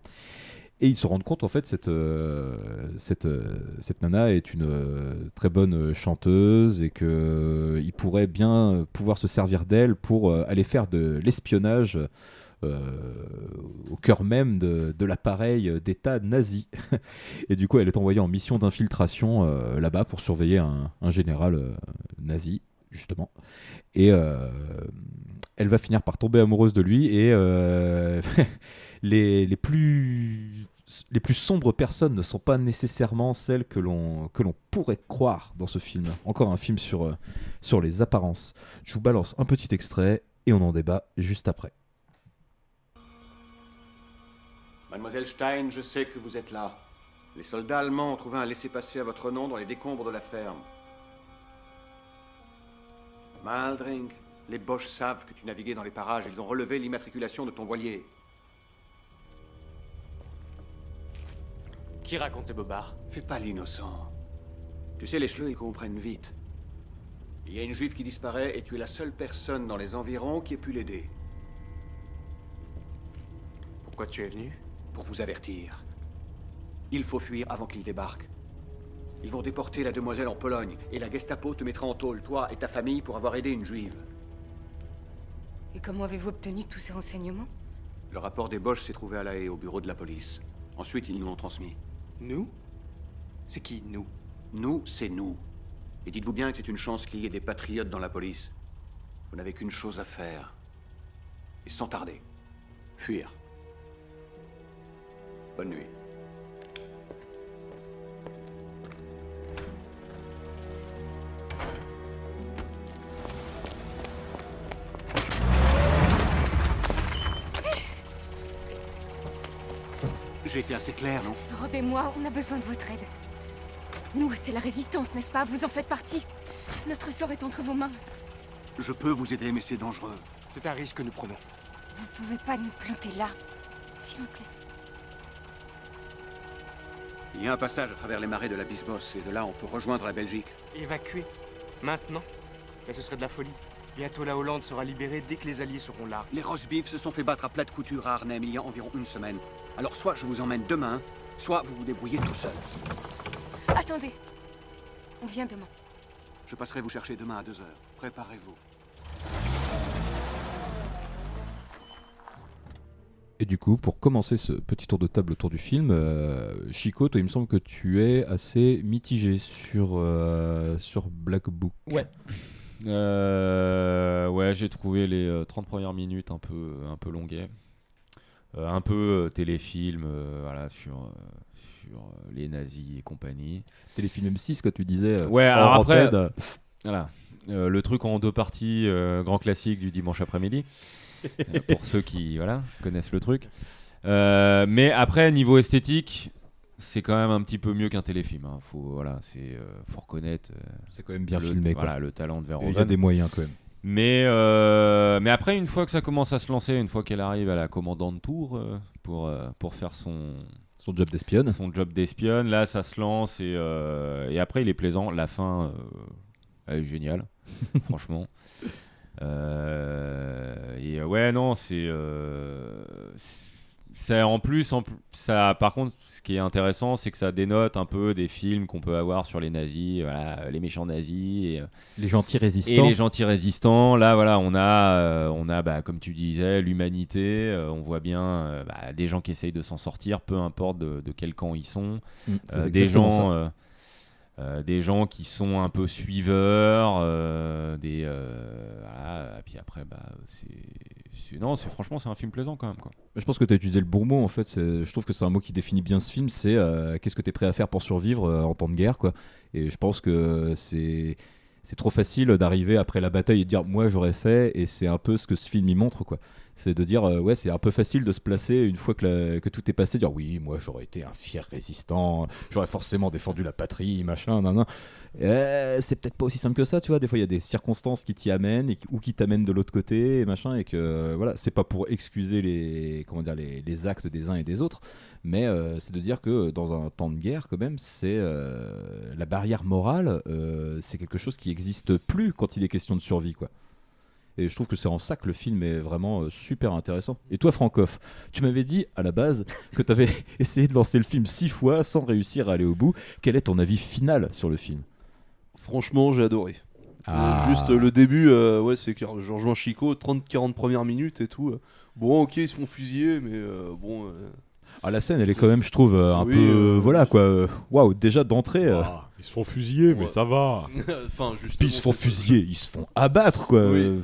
Speaker 6: Et ils se rendent compte, en fait, cette nana est une très bonne chanteuse et qu'ils pourraient bien pouvoir se servir d'elle pour aller faire de l'espionnage au cœur même de l'appareil d'État nazi. Et du coup, elle est envoyée en mission d'infiltration là-bas pour surveiller un général nazi, justement. Et elle va finir par tomber amoureuse de lui et les plus sombres personnes ne sont pas nécessairement celles que l'on pourrait croire dans ce film. Encore un film sur les apparences. Je vous balance un petit extrait et on en débat juste après.
Speaker 7: Mademoiselle Stein, je sais que vous êtes là. Les soldats allemands ont trouvé un laissez-passer à votre nom dans les décombres de la ferme. Maldring, les Boches savent que tu naviguais dans les parages. Ils ont relevé l'immatriculation de ton voilier.
Speaker 16: Qui raconte ces bobards?
Speaker 7: Fais pas l'innocent. Tu sais, les chleux, ils comprennent vite. Il y a une juive qui disparaît et tu es la seule personne dans les environs qui ait pu l'aider.
Speaker 16: Pourquoi tu es venu?
Speaker 7: Pour vous avertir. Il faut fuir avant qu'ils débarquent. Ils vont déporter la demoiselle en Pologne et la Gestapo te mettra en tôle, toi et ta famille, pour avoir aidé une juive.
Speaker 20: Et comment avez-vous obtenu tous ces renseignements?
Speaker 7: Le rapport des Boches s'est trouvé à La Haye, au bureau de la police. Ensuite, ils nous l'ont transmis.
Speaker 16: Nous? C'est qui, nous?
Speaker 7: Nous, c'est nous. Et dites-vous bien que c'est une chance qu'il y ait des patriotes dans la police. Vous n'avez qu'une chose à faire. Et sans tarder. Fuir. Bonne nuit. J'ai été assez clair, non?
Speaker 20: Rob et moi, on a besoin de votre aide. Nous, c'est la résistance, n'est-ce pas? Vous en faites partie. Notre sort est entre vos mains.
Speaker 7: Je peux vous aider, mais c'est dangereux.
Speaker 16: C'est un risque que nous prenons.
Speaker 20: Vous pouvez pas nous planter là, s'il vous plaît.
Speaker 7: Il y a un passage à travers les marais de la Bisbosse, et de là, on peut rejoindre la Belgique.
Speaker 16: Évacuer? Maintenant? Mais ce serait de la folie. Bientôt la Hollande sera libérée dès que les Alliés seront là.
Speaker 7: Les Rosbifs se sont fait battre à plat de couture à Arnhem il y a environ une semaine. Alors soit je vous emmène demain, soit vous vous débrouillez tout seul.
Speaker 20: Attendez. On vient demain.
Speaker 7: Je passerai vous chercher demain à 2h. Préparez-vous.
Speaker 6: Et du coup, pour commencer ce petit tour de table autour du film, Chico, toi, il me semble que tu es assez mitigé sur Black Book.
Speaker 9: Ouais. Ouais, j'ai trouvé les 30 premières minutes un peu longuet. Un peu téléfilm voilà, sur les nazis et compagnie.
Speaker 6: Téléfilm M6, que tu disais.
Speaker 9: Ouais, alors après, voilà, le truc en deux parties, grand classique du dimanche après-midi. Pour ceux qui connaissent le truc. Mais après, niveau esthétique, c'est quand même un petit peu mieux qu'un téléfilm. Hein. Faut reconnaître.
Speaker 6: C'est quand même bien filmé.
Speaker 9: Voilà, le talent de Verhoeven.
Speaker 6: Il y a des moyens quand même.
Speaker 9: Mais après, une fois que ça commence à se lancer, une fois qu'elle arrive à la commandante tour, pour faire son
Speaker 6: job d'espionne.
Speaker 9: Son job d'espionne. Là, ça se lance et après, il est plaisant. La fin, elle est géniale, franchement. Et ouais, non, c'est en plus, ça, par contre, ce qui est intéressant, c'est que ça dénote un peu des films qu'on peut avoir sur les nazis, voilà, les méchants nazis et
Speaker 6: les gentils résistants.
Speaker 9: Et les gentils résistants. Là, voilà, on a bah, comme tu disais, l'humanité. On voit bien des gens qui essayent de s'en sortir, peu importe de quel camp ils sont. Des gens. Des gens qui sont un peu suiveurs, voilà, et puis après, franchement, c'est un film plaisant quand même, quoi.
Speaker 6: Je pense que tu as utilisé le bon mot en fait. Je trouve que c'est un mot qui définit bien ce film. C'est qu'est-ce que tu es prêt à faire pour survivre en temps de guerre, quoi. Et je pense que c'est trop facile d'arriver après la bataille et de dire moi j'aurais fait, et c'est un peu ce que ce film y montre, quoi. C'est de dire ouais, c'est un peu facile de se placer une fois que tout est passé, dire oui, moi j'aurais été un fier résistant, j'aurais forcément défendu la patrie, machin, nan. C'est peut-être pas aussi simple que ça, tu vois. Des fois il y a des circonstances qui t'y amènent ou qui t'amènent de l'autre côté, et machin, et que voilà, c'est pas pour excuser les actes des uns et des autres, mais c'est de dire que dans un temps de guerre, quand même, c'est la barrière morale, c'est quelque chose qui existe plus quand il est question de survie, quoi. Et je trouve que c'est en ça que le film est vraiment super intéressant. Et toi, Francoff, tu m'avais dit à la base que tu avais essayé de lancer le film 6 fois sans réussir à aller au bout. Quel est ton avis final sur le film ?
Speaker 5: Franchement, j'ai adoré.
Speaker 6: Ah.
Speaker 5: Juste le début, ouais, c'est que je rejoins Chico, 30-40 premières minutes et tout. Bon, ok, ils se font fusiller, mais bon...
Speaker 6: Ah, la scène, elle est quand même, je trouve, un peu... voilà, quoi. Waouh, déjà d'entrée...
Speaker 15: Ils se font fusiller, mais ça va.
Speaker 5: Enfin,
Speaker 6: puis ils se font fusiller, ils se font abattre, quoi.
Speaker 5: Oui.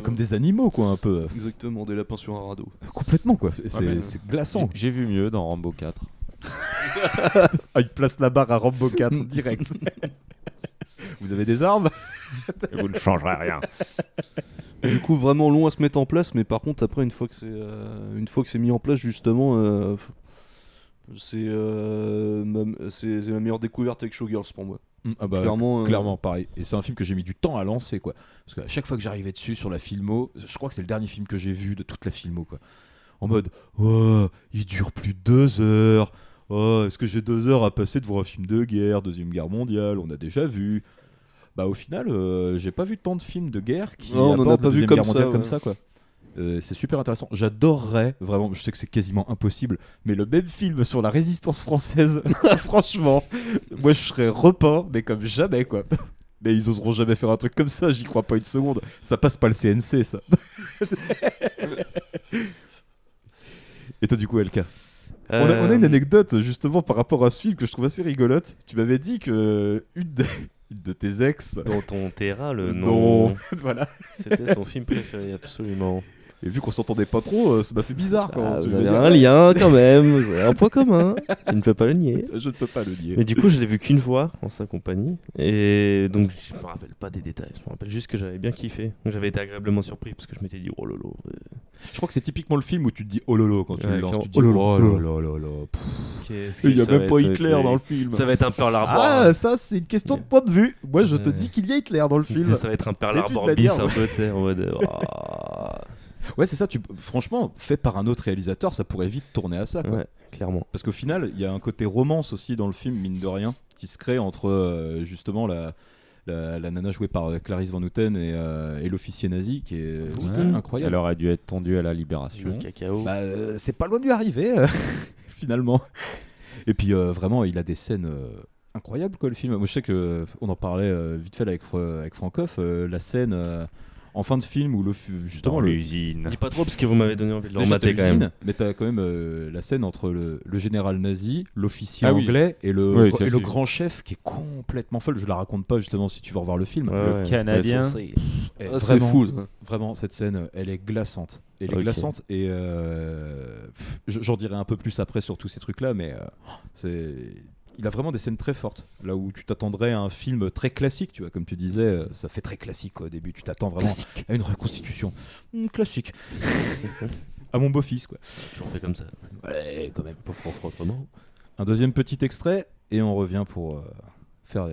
Speaker 6: Comme des animaux, quoi, un peu.
Speaker 5: Exactement, des lapins sur un radeau.
Speaker 6: Complètement, quoi. C'est glaçant.
Speaker 9: J'ai vu mieux dans Rambo 4.
Speaker 6: Il place la barre à Rambo 4 direct. Vous avez des armes ?
Speaker 9: Vous ne changerez rien.
Speaker 5: Du coup, vraiment long à se mettre en place, mais par contre, après, une fois que c'est mis en place, justement, c'est la meilleure découverte avec Showgirls pour moi.
Speaker 6: Ah bah, clairement pareil. Et c'est un film que j'ai mis du temps à lancer, quoi. Parce qu'à chaque fois que j'arrivais dessus sur la filmo, je crois que c'est le dernier film que j'ai vu de toute la filmo, quoi. En mode, oh, il dure plus de 2 heures. Oh, est-ce que j'ai 2 heures à passer devant un film de guerre, Deuxième Guerre mondiale, on a déjà vu. Bah au final, j'ai pas vu tant de films de guerre qui abordent la Deuxième Guerre mondiale comme ça, quoi. C'est super intéressant. J'adorerais, vraiment, je sais que c'est quasiment impossible, mais le même film sur la résistance française, franchement, moi je serais repeint, mais comme jamais, quoi. Mais ils oseront jamais faire un truc comme ça, j'y crois pas une seconde. Ça passe pas le CNC, ça. Et toi, du coup, LK, on a une anecdote justement par rapport à ce film que je trouve assez rigolote. Tu m'avais dit que une de tes ex...
Speaker 19: Dans ton terrain, le nom...
Speaker 6: Voilà.
Speaker 19: C'était son film préféré, absolument.
Speaker 6: Et vu qu'on s'entendait pas trop, ça m'a fait bizarre. Quand
Speaker 19: vous avez un lien quand même, vous avez un point commun. Tu ne peux pas le nier.
Speaker 6: Je ne peux pas le nier.
Speaker 19: Mais du coup, je l'ai vu qu'une fois en sa compagnie. Et donc, je me rappelle pas des détails. Je me rappelle juste que j'avais bien kiffé. Donc, j'avais été agréablement surpris parce que je m'étais dit oh lolo.
Speaker 6: Je crois que c'est typiquement le film où tu te dis oh lolo quand tu le lances. Tu te dis
Speaker 19: oh
Speaker 6: lolo. Il y a même pas Hitler dans le film.
Speaker 19: Ça va être un Pearl Harbor.
Speaker 6: Ah, ça, c'est une question de point de vue. Moi, je te dis qu'il y a Hitler dans le film.
Speaker 19: Ça va être un Pearl Harbor bis un peu, tu sais, en mode.
Speaker 6: Ouais, c'est ça. Franchement, fait par un autre réalisateur, ça pourrait vite tourner à ça, quoi.
Speaker 19: Ouais, clairement.
Speaker 6: Parce qu'au final, il y a un côté romance aussi dans le film, mine de rien, qui se crée entre justement la nana jouée par Clarisse Van Houten et l'officier nazi, qui est incroyable.
Speaker 9: Elle aurait dû être tendue à la libération.
Speaker 19: Le cacao.
Speaker 6: Bah, c'est pas loin de lui arriver, finalement. Et puis vraiment, il a des scènes incroyables, quoi, le film. Moi, je sais que on en parlait vite fait avec Francoff, la scène. En fin de film où justement
Speaker 9: l'usine.
Speaker 19: Dis pas trop parce que vous m'avez donné envie de le remater quand même.
Speaker 6: Mais t'as quand même la scène entre le général nazi, l'officier anglais et le grand chef qui est complètement folle. Je la raconte pas justement si tu veux revoir le film.
Speaker 9: Le Canadien.
Speaker 5: C'est fou.
Speaker 6: Vraiment, cette scène, elle est glaçante. Elle est glaçante et j'en dirai un peu plus après sur tous ces trucs-là, mais il a vraiment des scènes très fortes. Là où tu t'attendrais à un film très classique, tu vois, comme tu disais, ça fait très classique au début. Tu t'attends vraiment à une reconstitution classique. À mon beau-fils, quoi.
Speaker 19: Toujours fait comme ça.
Speaker 6: Ouais, quand même.
Speaker 19: Pas pour autrement.
Speaker 6: Un deuxième petit extrait et on revient pour faire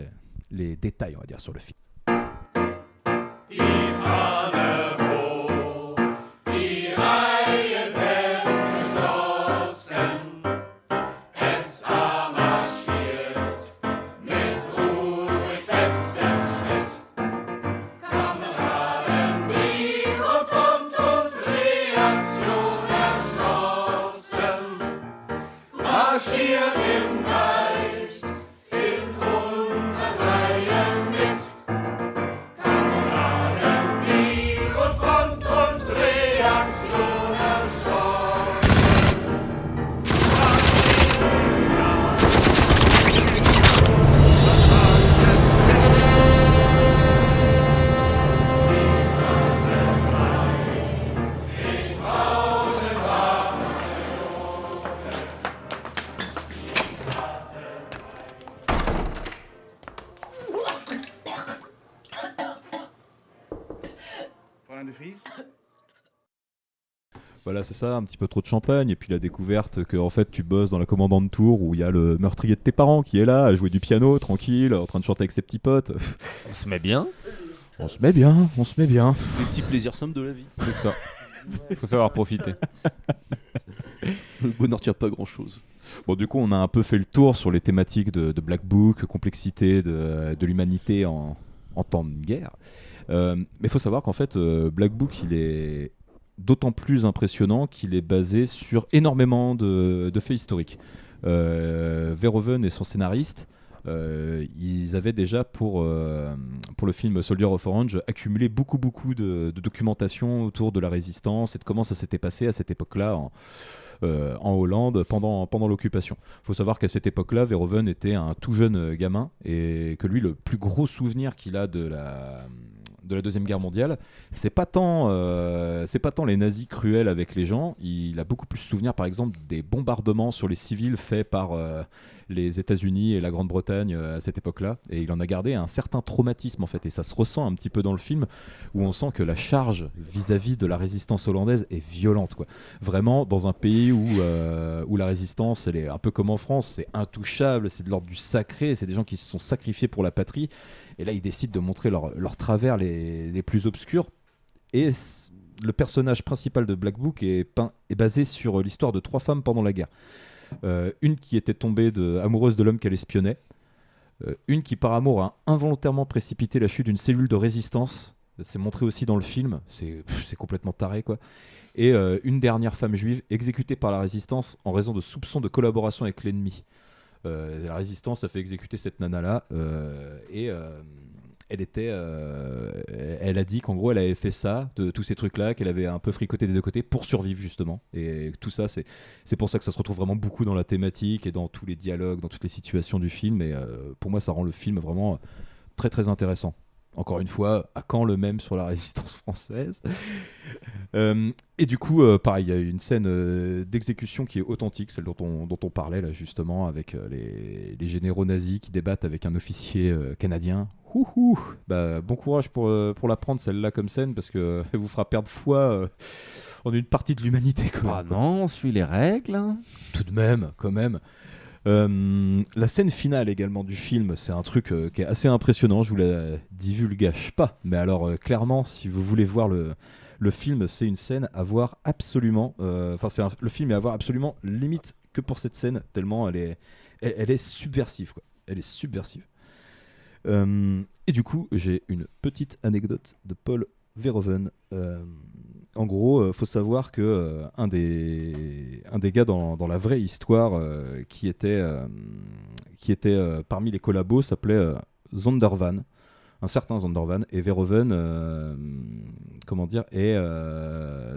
Speaker 6: les détails, on va dire, sur le film.
Speaker 11: Die Fahne hoch, die Reihe fest geschossen. marschiert im Geist in unser Reihen mit. Kameraden, ihre Front und Reaktion erschaut.
Speaker 6: Voilà, c'est ça, un petit peu trop de champagne, et puis la découverte que en fait tu bosses dans la commandante tour où il y a le meurtrier de tes parents qui est là à jouer du piano tranquille, en train de chanter avec ses petits potes.
Speaker 9: On se met bien.
Speaker 6: On se met bien.
Speaker 5: Les petits plaisirs simples de la vie.
Speaker 9: C'est ça. Faut savoir profiter.
Speaker 5: Le bonheur tient pas à grand chose.
Speaker 6: Bon, du coup, on a un peu fait le tour sur les thématiques de Black Book, complexité de l'humanité en temps de guerre. Mais il faut savoir qu'en fait, Black Book, il est d'autant plus impressionnant qu'il est basé sur énormément de faits historiques. Verhoeven et son scénariste, ils avaient déjà pour le film Soldier of Orange accumulé beaucoup de documentation autour de la résistance et de comment ça s'était passé à cette époque-là en Hollande pendant l'occupation. Il faut savoir qu'à cette époque-là, Verhoeven était un tout jeune gamin et que lui, le plus gros souvenir qu'il a de la Deuxième Guerre mondiale, c'est pas tant les nazis cruels avec les gens, il a beaucoup plus souvenir par exemple des bombardements sur les civils faits par les États-Unis et la Grande-Bretagne à cette époque-là, et il en a gardé un certain traumatisme en fait, et ça se ressent un petit peu dans le film où on sent que la charge vis-à-vis de la résistance hollandaise est violente, quoi. Vraiment dans un pays où la résistance, elle est un peu comme en France, c'est intouchable, c'est de l'ordre du sacré, c'est des gens qui se sont sacrifiés pour la patrie. Et là, ils décident de montrer leurs travers les plus obscurs. Et le personnage principal de Black Book est basé sur l'histoire de 3 femmes pendant la guerre. Une qui était tombée amoureuse de l'homme qu'elle espionnait. Une qui, par amour, a involontairement précipité la chute d'une cellule de résistance. C'est montré aussi dans le film. C'est complètement taré, quoi. Et une dernière femme juive exécutée par la résistance en raison de soupçons de collaboration avec l'ennemi. La résistance a fait exécuter cette nana-là et elle a dit qu'en gros elle avait fait ça, de tous ces trucs-là, qu'elle avait un peu fricoté des deux côtés pour survivre justement. Et tout ça, c'est pour ça que ça se retrouve vraiment beaucoup dans la thématique et dans tous les dialogues, dans toutes les situations du film. Et pour moi, ça rend le film vraiment très très intéressant. Encore une fois, à quand le même sur la résistance française. Et du coup, pareil, il y a une scène d'exécution qui est authentique, celle dont on parlait là justement, avec les généraux nazis qui débattent avec un officier canadien. Bah, bon courage pour la prendre celle-là comme scène, parce qu'elle vous fera perdre foi en une partie de l'humanité.
Speaker 9: Ah non, on suit les règles. Hein.
Speaker 6: Tout de même, quand même. La scène finale également du film, c'est un truc qui est assez impressionnant, je vous la divulgage pas, mais alors clairement, si vous voulez voir le film, c'est une scène à voir absolument, le film est à voir absolument limite que pour cette scène, tellement elle est subversive, quoi. Elle est subversive. Et du coup, j'ai une petite anecdote de Paul Verhoeven. En gros, faut savoir que un des gars dans la vraie histoire qui était parmi les collabos s'appelait Zondervan, un certain Zondervan, et Verhoeven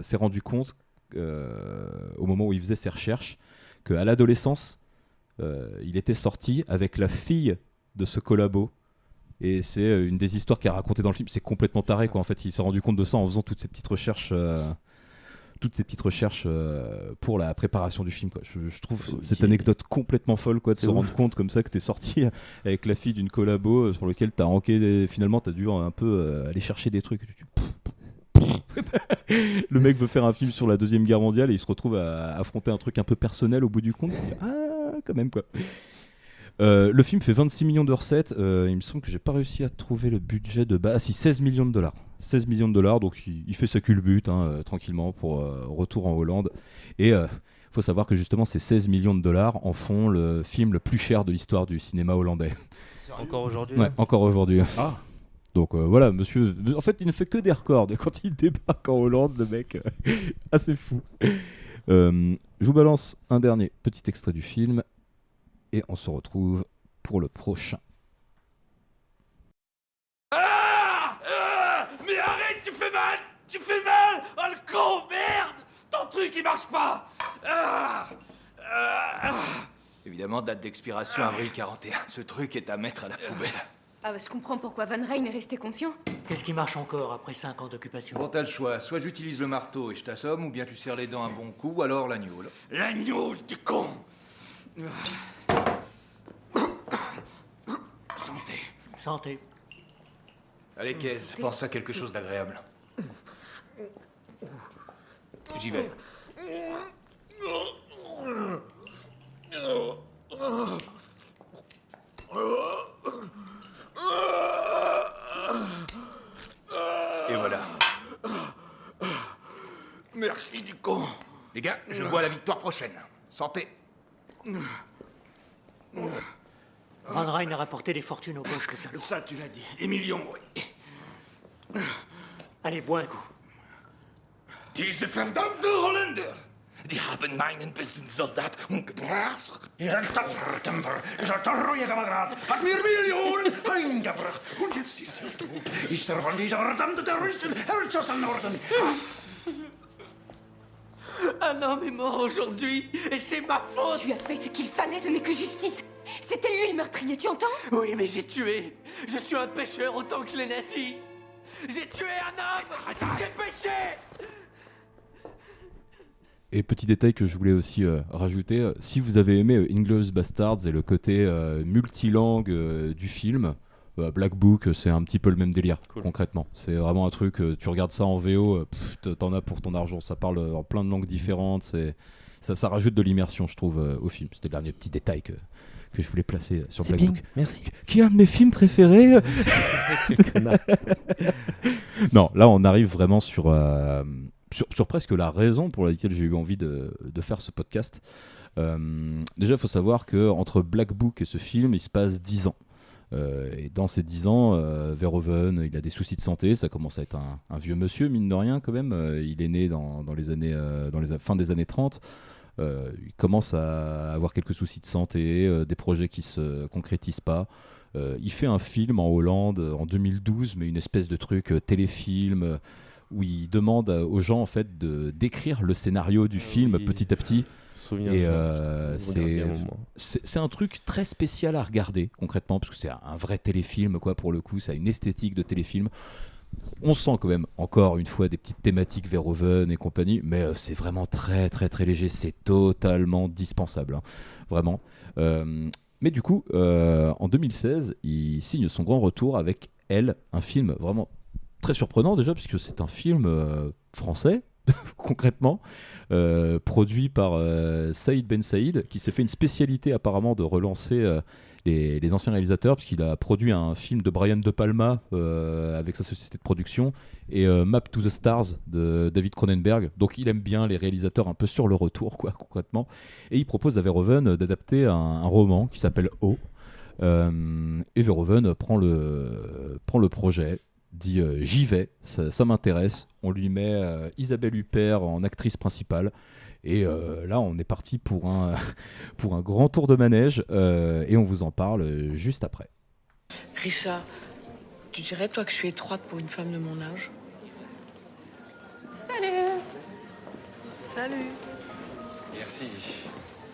Speaker 6: s'est rendu compte au moment où il faisait ses recherches qu'à l'adolescence il était sorti avec la fille de ce collabo. Et c'est une des histoires qui est racontée dans le film. C'est complètement taré, quoi. En fait, il s'est rendu compte de ça en faisant toutes ces petites recherches pour la préparation du film, quoi. Je trouve cette anecdote complètement folle, quoi, de se rendre compte comme ça que t'es sorti avec la fille d'une collabo sur lequel t'as ranké. Finalement, t'as dû un peu aller chercher des trucs. Le mec veut faire un film sur la Deuxième Guerre mondiale et il se retrouve à affronter un truc un peu personnel au bout du compte. Quand même, quoi. Le film fait 26 millions de recettes. Il me semble que j'ai pas réussi à trouver le budget de base. Ah si, 16 millions de dollars. 16 millions de dollars, donc il fait sa culbute tranquillement pour retour en Hollande. Et faut savoir que justement ces 16 millions de dollars en font le film le plus cher de l'histoire du cinéma hollandais.
Speaker 19: Encore aujourd'hui?
Speaker 6: Ouais, encore aujourd'hui. Ah. Donc voilà, monsieur. En fait, il ne fait que des records. Et quand il débarque en Hollande, le mec, assez fou. Je vous balance un dernier petit extrait du film et on se retrouve pour le prochain.
Speaker 11: Mais arrête, tu fais mal! Tu fais mal! Oh le con, merde! Ton truc il marche pas!
Speaker 16: Évidemment, date d'expiration avril 41. Ce truc est à mettre à la poubelle.
Speaker 20: Ah bah je comprends pourquoi Van Ryn est resté conscient.
Speaker 21: Qu'est-ce qui marche encore après 5 ans d'occupation?
Speaker 16: Bon, t'as le choix. Soit j'utilise le marteau et je t'assomme, ou bien tu serres les dents un bon coup, ou alors l'agneau.
Speaker 11: L'agneau, tu con!
Speaker 16: Santé.
Speaker 21: Santé.
Speaker 16: Allez, Kez, pense à quelque chose d'agréable. J'y vais. Et voilà.
Speaker 11: Merci du con.
Speaker 16: Les gars, je vois la victoire prochaine. Santé.
Speaker 21: Van Ryn a rapporté des fortunes aux poches, le salaud.
Speaker 11: Ça, tu l'as dit. Des millions, oui.
Speaker 21: Allez, bois un coup.
Speaker 11: Diese verdammte Holländer! Die haben meinen besten Soldat umgebracht. Ihr Tapferkämpfer, ihr treue Kamerad, hat mir Millionen eingebracht. Und jetzt ist er tot. Ist er von dieser verdammten Terroristen erschossen worden.
Speaker 8: Un homme est mort aujourd'hui, et c'est ma faute.
Speaker 20: Tu as fait ce qu'il fallait, ce n'est que justice. C'était lui le meurtrier, tu entends?
Speaker 8: Oui, mais j'ai tué. Je suis un pécheur autant que les nazis. J'ai tué un homme. J'ai péché.
Speaker 6: Et petit détail que je voulais aussi rajouter, si vous avez aimé Inglourious Basterds et le côté multilangue du film, Black Book, c'est un petit peu le même délire, concrètement. C'est vraiment un truc, tu regardes ça en VO, t'en as pour ton argent, ça parle en plein de langues différentes, ça rajoute de l'immersion, je trouve, au film. C'était le dernier petit détail que je voulais placer sur Black Book.
Speaker 19: Merci.
Speaker 6: Qui est un de mes films préférés. Non, là on arrive vraiment sur presque la raison pour laquelle j'ai eu envie de faire ce podcast. Déjà, il faut savoir qu'entre Black Book et ce film, il se passe 10 ans. Et dans ces 10 ans, Verhoeven, il a des soucis de santé, ça commence à être un vieux monsieur, mine de rien quand même. Il est né dans les fin des années 30. Il commence à avoir quelques soucis de santé, des projets qui se concrétisent pas. Il fait un film en Hollande en 2012, mais une espèce de truc téléfilm où il demande aux gens en fait d'écrire le scénario du film petit à petit. Et c'est un truc très spécial à regarder concrètement, parce que c'est un vrai téléfilm quoi, pour le coup, ça a une esthétique de téléfilm. On sent quand même encore une fois des petites thématiques Verhoeven et compagnie, mais c'est vraiment très très très léger, c'est totalement dispensable, hein, vraiment. Mais du coup, en 2016, il signe son grand retour avec Elle, un film vraiment très surprenant déjà, puisque c'est un film français, concrètement, produit par Saïd Ben Saïd, qui s'est fait une spécialité apparemment de relancer les anciens réalisateurs, puisqu'il a produit un film de Brian De Palma avec sa société de production, et Map to the Stars de David Cronenberg. Donc il aime bien les réalisateurs un peu sur le retour, quoi, concrètement. Et il propose à Verhoeven d'adapter un roman qui s'appelle O. Et Verhoeven prend le projet, dit j'y vais, ça m'intéresse. On lui met Isabelle Huppert en actrice principale. Et là, on est parti pour un grand tour de manège, et on vous en parle juste après.
Speaker 22: Richard, tu dirais, toi, que je suis étroite pour une femme de mon âge?
Speaker 8: Salut.
Speaker 22: Salut.
Speaker 23: Merci.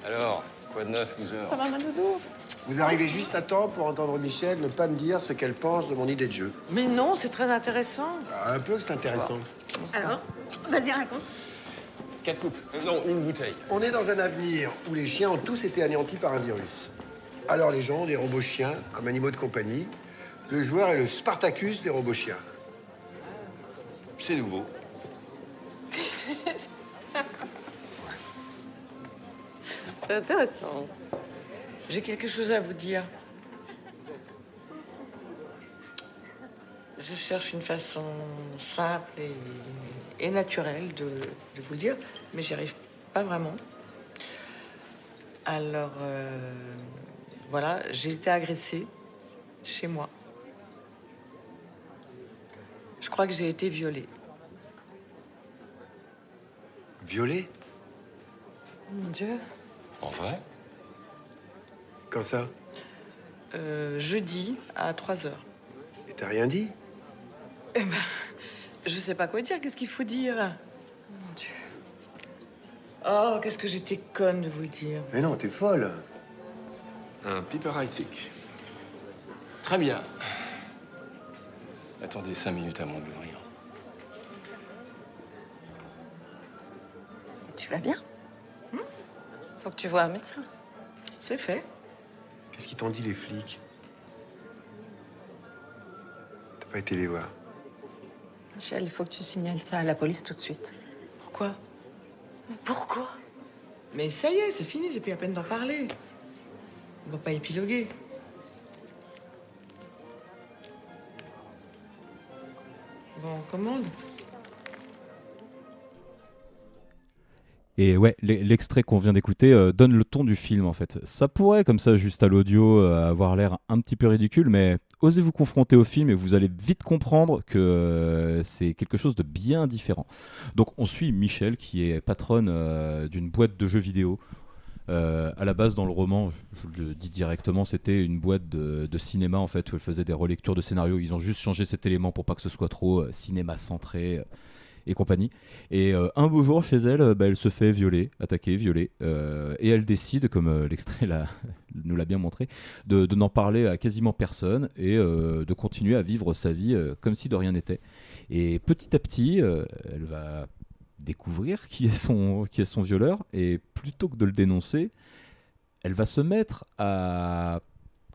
Speaker 23: Alors, quoi de neuf, Boozer?
Speaker 8: Ça va, ma doudou?
Speaker 24: Vous arrivez juste à temps pour entendre Michel ne pas me dire ce qu'elle pense de mon idée de jeu.
Speaker 22: Mais non, c'est très intéressant.
Speaker 24: Un peu, c'est intéressant.
Speaker 8: Alors, vas-y, raconte.
Speaker 23: 4 coupes. Non, une bouteille.
Speaker 24: On est dans un avenir où les chiens ont tous été anéantis par un virus. Alors les gens ont des robots chiens comme animaux de compagnie. Le joueur est le Spartacus des robots chiens.
Speaker 23: C'est nouveau.
Speaker 22: C'est intéressant. J'ai quelque chose à vous dire. Je cherche une façon simple et naturelle de vous le dire, mais j'y arrive pas vraiment. Alors, voilà, j'ai été agressée chez moi. Je crois que j'ai été violée.
Speaker 24: Violée?
Speaker 22: Mon Dieu.
Speaker 23: En vrai?
Speaker 24: Quand ça?
Speaker 22: Jeudi à 3h.
Speaker 24: Et t'as rien dit?
Speaker 22: Eh ben, je sais pas quoi dire. Qu'est-ce qu'il faut dire? Mon Dieu. Oh, qu'est-ce que j'étais conne de vous le dire.
Speaker 24: Mais non, t'es folle.
Speaker 23: Un Piperheizig. Très bien. Attendez 5 minutes avant de l'ouvrir.
Speaker 22: Tu vas bien? Faut que tu vois un médecin. C'est fait.
Speaker 24: Qu'est-ce qu'ils t'ont dit, les flics? T'as pas été les voir?
Speaker 22: Michel, il faut que tu signales ça à la police tout de suite. Pourquoi? Mais pourquoi? Mais ça y est, c'est fini, c'est plus la peine d'en parler. On va pas épiloguer. Bon, on commande.
Speaker 6: Et ouais, l'extrait qu'on vient d'écouter donne le ton du film en fait. Ça pourrait, comme ça, juste à l'audio, avoir l'air un petit peu ridicule, mais osez vous confronter au film et vous allez vite comprendre que c'est quelque chose de bien différent. Donc on suit Michel qui est patronne d'une boîte de jeux vidéo. À la base, dans le roman, je le dis directement, c'était une boîte de cinéma en fait où elle faisait des relectures de scénarios. Ils ont juste changé cet élément pour pas que ce soit trop cinéma centré. Et compagnie. Et un beau jour, chez elle, elle se fait attaquer, violer. Et elle décide, comme l'extrait nous l'a bien montré, de n'en parler à quasiment personne et de continuer à vivre sa vie comme si de rien n'était. Et petit à petit, elle va découvrir qui est son violeur. Et plutôt que de le dénoncer, elle va se mettre à...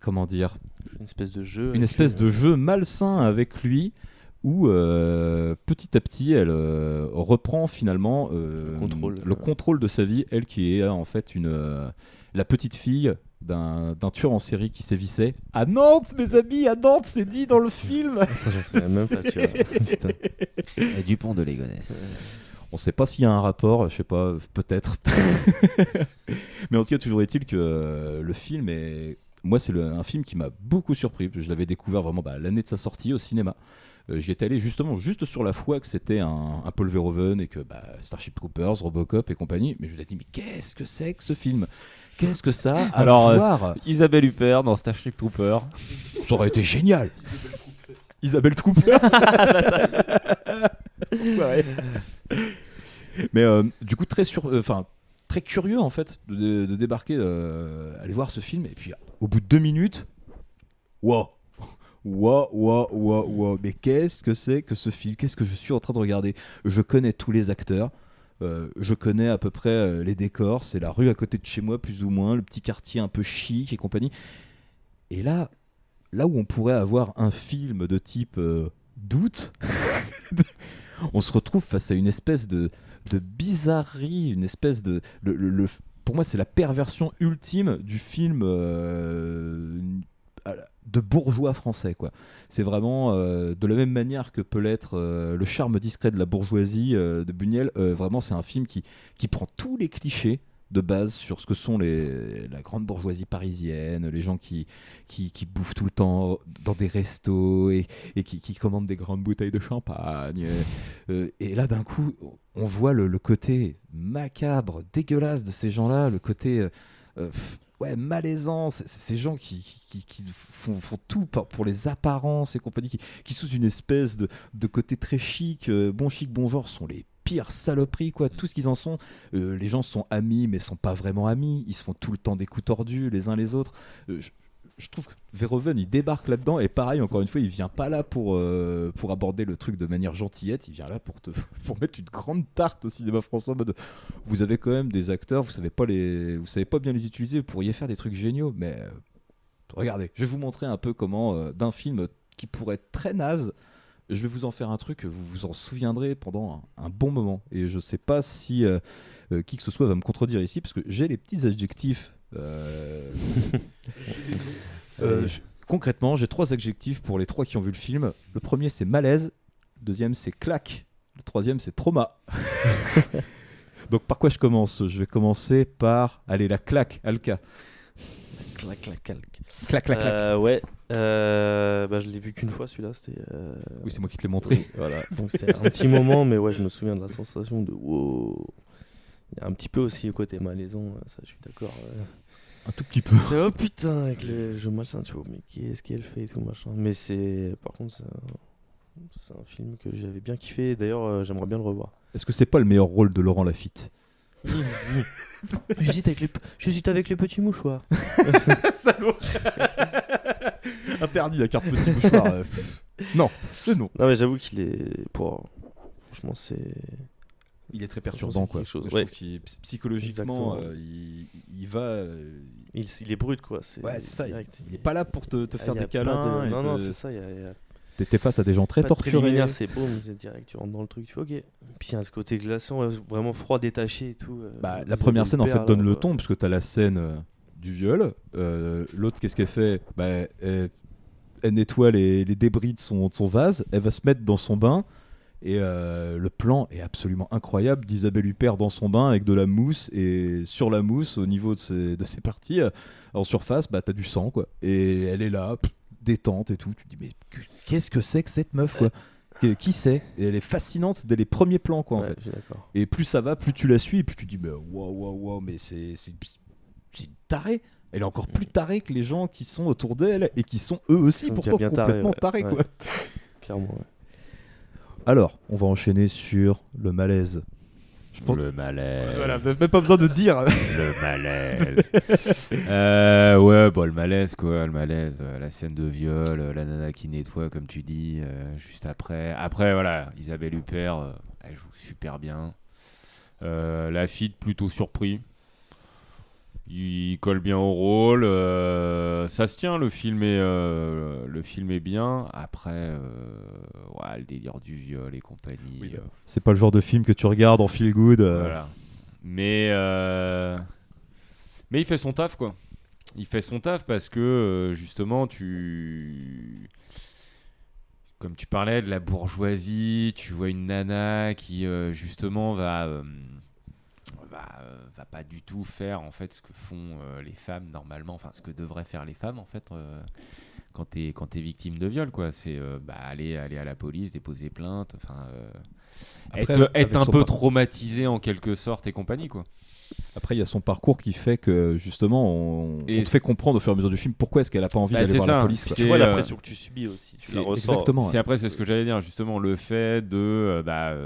Speaker 6: Comment dire?
Speaker 19: Une espèce de jeu.
Speaker 6: Une espèce de jeu malsain avec lui. Où petit à petit elle reprend finalement le contrôle de sa vie, elle qui est en fait la petite fille d'un tueur en série qui sévissait à Nantes, mes amis, à Nantes, c'est dit dans le film.
Speaker 19: Ça, j'en sais même pas, tu vois. Putain.
Speaker 9: Et Dupont de Ligonnès.
Speaker 6: On sait pas s'il y a un rapport, je sais pas, peut-être. Mais en tout cas, toujours est-il que le film est... Moi, c'est un film qui m'a beaucoup surpris. Je l'avais découvert vraiment l'année de sa sortie au cinéma. J'y étais allé justement juste sur la foi que c'était un Paul Verhoeven et que Starship Troopers, Robocop et compagnie. Mais je me suis dit, mais qu'est-ce que c'est que ce film? Qu'est-ce que ça a à voir?
Speaker 9: Isabelle Huppert dans Starship Troopers.
Speaker 6: Ça aurait été génial. Isabelle Trooper. Mais du coup, très curieux en fait de débarquer, aller voir ce film. Et puis au bout de 2 minutes, wow, mais qu'est-ce que c'est que ce film? Qu'est-ce que je suis en train de regarder? Je connais tous les acteurs, je connais à peu près les décors, c'est la rue à côté de chez moi plus ou moins, le petit quartier un peu chic et compagnie. Et là où on pourrait avoir un film de type Doute, on se retrouve face à une espèce de bizarrerie, une espèce de... pour moi, c'est la perversion ultime du film de bourgeois français, quoi. C'est vraiment de la même manière que peut l'être le charme discret de la bourgeoisie de Buñuel. Vraiment, c'est un film qui prend tous les clichés de base sur ce que sont la grande bourgeoisie parisienne, les gens qui bouffent tout le temps dans des restos et qui commandent des grandes bouteilles de champagne. Et là, d'un coup, on voit le côté macabre, dégueulasse de ces gens-là, le côté malaisant, ces gens qui font tout pour les apparences et compagnie, qui sous une espèce de côté très chic, bon genre, sont les pires saloperies, quoi. Tout ce qu'ils en sont. Les gens sont amis mais sont pas vraiment amis, ils se font tout le temps des coups tordus les uns les autres. Je trouve que Verhoeven il débarque là-dedans et pareil, encore une fois, il vient pas là pour aborder le truc de manière gentillette, il vient là pour mettre une grande tarte au cinéma français en mode vous avez quand même des acteurs, vous savez pas bien les utiliser, vous pourriez faire des trucs géniaux, mais regardez, je vais vous montrer un peu comment d'un film qui pourrait être très naze, je vais vous en faire un truc, vous vous en souviendrez pendant un bon moment. Et je sais pas si qui que ce soit va me contredire ici, parce que j'ai les petits adjectifs. Concrètement, j'ai 3 adjectifs pour les 3 qui ont vu le film. Le premier, c'est malaise. Le deuxième, c'est claque. Le troisième, c'est trauma. Donc, par quoi je commence? Je vais commencer par... Allez, la claque, Alka. Clac.
Speaker 19: Ouais. Je l'ai vu qu'une fois celui-là. C'était.
Speaker 6: Oui, c'est moi qui te l'ai montré.
Speaker 19: Oui, voilà. Donc c'est un petit moment, mais ouais, je me souviens de la sensation de wow. Il y a un petit peu aussi le côté malaisant, ça, je suis d'accord.
Speaker 6: Un tout petit peu.
Speaker 19: Oh putain, avec le jeu machin, tu vois, mais qu'est-ce qu'elle fait et tout machin. Mais par contre, c'est un film que j'avais bien kiffé. D'ailleurs, j'aimerais bien le revoir.
Speaker 6: Est-ce que c'est pas le meilleur rôle de Laurent Lafitte?
Speaker 19: J'hésite avec les petits mouchoirs.
Speaker 6: Salaud. Interdit la carte petit mouchoir. Non, c'est non.
Speaker 19: Non mais j'avoue qu'il est franchement
Speaker 6: il est très perturbant quoi. Je trouve qu'il psychologiquement il va
Speaker 19: il est brut quoi,
Speaker 6: ouais, c'est ça, il est pas là pour te faire des câlins
Speaker 19: non, c'est ça,
Speaker 6: t'es face à des gens très torturés.
Speaker 19: C'est beau, mais c'est direct, tu rentres dans le truc, tu fais ok. Puis il y a ce côté glaçant, vraiment froid, détaché et tout.
Speaker 6: La première scène en fait donne le ton, parce que t'as la scène du viol. L'autre, qu'est-ce qu'elle fait? Elle nettoie les débris de son vase, elle va se mettre dans son bain, et le plan est absolument incroyable d'Isabelle Huppert dans son bain avec de la mousse, et sur la mousse, au niveau de ses parties, en surface, t'as du sang, quoi. Et elle est là, détente et tout. Tu te dis, mais qu'est-ce que c'est que cette meuf, quoi? Qui c'est? Et elle est fascinante dès les premiers plans, quoi, en fait. Et plus ça va, plus tu la suis, et puis tu te dis, wow, mais c'est une tarée. Elle est encore plus tarée que les gens qui sont autour d'elle et qui sont eux aussi pourtant complètement tarés, quoi.
Speaker 19: Clairement, ouais.
Speaker 6: Alors, on va enchaîner sur le malaise.
Speaker 9: Le malaise.
Speaker 6: Voilà, vous n'avez même pas besoin de dire.
Speaker 9: Le malaise. Ouais, le malaise, quoi. Le malaise. La scène de viol, la nana qui nettoie, comme tu dis, juste après. Après, voilà, Isabelle Huppert, elle joue super bien. Lafitte, plutôt surpris. Il colle bien au rôle, ça se tient, le film est bien. Après, le délire du viol et compagnie.
Speaker 6: C'est pas le genre de film que tu regardes en feel good.
Speaker 9: Voilà. Mais il fait son taf, quoi. Il fait son taf parce que justement, comme tu parlais de la bourgeoisie, tu vois une nana qui justement va pas du tout faire en fait ce que font les femmes normalement, enfin ce que devraient faire les femmes en fait quand t'es victime de viol, quoi. C'est aller à la police, déposer plainte, enfin être un peu traumatisé en quelque sorte et compagnie, quoi.
Speaker 6: Après, il y a son parcours qui fait que justement on te fait comprendre au fur et à mesure du film pourquoi est-ce qu'elle a pas envie d'aller voir la police, quoi.
Speaker 19: Tu vois la pression que tu subis aussi, tu la ressens.
Speaker 6: Exactement.
Speaker 9: C'est ce que j'allais dire, justement, le fait de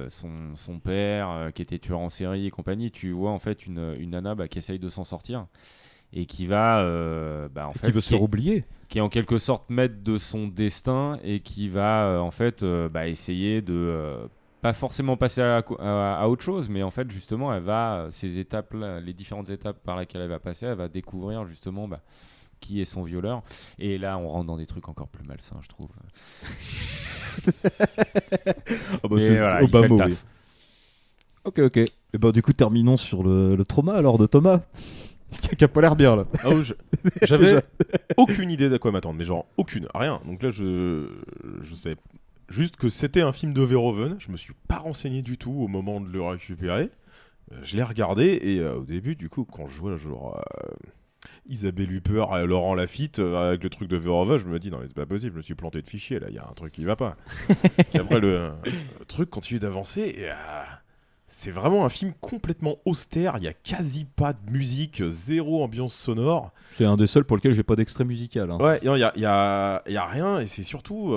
Speaker 9: son père qui était tueur en série et compagnie. Tu vois en fait une nana qui essaye de s'en sortir et qui va
Speaker 6: qui veut se faire oublier,
Speaker 9: qui est en quelque sorte maître de son destin et qui va essayer de pas forcément passer à autre chose, mais en fait justement elle va ces étapes là, les différentes étapes par lesquelles elle va passer, elle va découvrir justement qui est son violeur, et là on rentre dans des trucs encore plus malsains, je trouve.
Speaker 6: C'est au bas mot, oui. Ok, et du coup terminons sur le trauma alors de Thomas qui a pas l'air bien là.
Speaker 15: J'avais aucune idée d'à quoi m'attendre, mais genre aucune, rien. Donc là je savais juste que c'était un film de Verhoeven. Je me suis pas renseigné du tout au moment de le récupérer. Je l'ai regardé et au début, du coup, quand je vois genre Isabelle Huppert et Laurent Lafitte avec le truc de Verhoeven, je me dis non mais c'est pas possible, je me suis planté de fichier là, il y a un truc qui va pas. Et après le truc continue d'avancer et c'est vraiment un film complètement austère, il y a quasi pas de musique, zéro ambiance sonore.
Speaker 6: C'est un des seuls pour lequel j'ai pas d'extrait musical.
Speaker 15: Ouais, il y a rien, et c'est surtout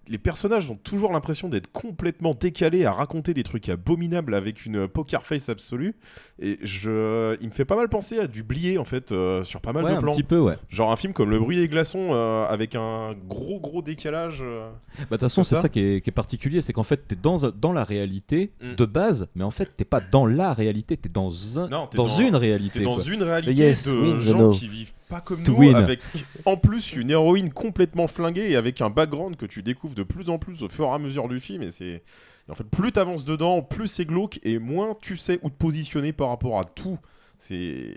Speaker 15: les personnages ont toujours l'impression d'être complètement décalés, à raconter des trucs abominables avec une poker face absolue. Et il me fait pas mal penser à du Blier en fait, sur pas mal de plans.
Speaker 6: Un petit peu, ouais.
Speaker 15: Genre un film comme Le Bruit des glaçons avec un gros décalage.
Speaker 6: De toute façon, c'est ça qui est particulier, c'est qu'en fait t'es dans la réalité de base, mais en fait t'es pas dans la réalité, t'es dans une réalité.
Speaker 15: T'es dans
Speaker 6: quoi.
Speaker 15: une réalité de gens qui vivent pas comme nous, avec en plus une héroïne complètement flinguée et avec un background que tu découvres de plus en plus au fur et à mesure du film. Et en fait, plus t'avances dedans, plus c'est glauque et moins tu sais où te positionner par rapport à tout. J'ai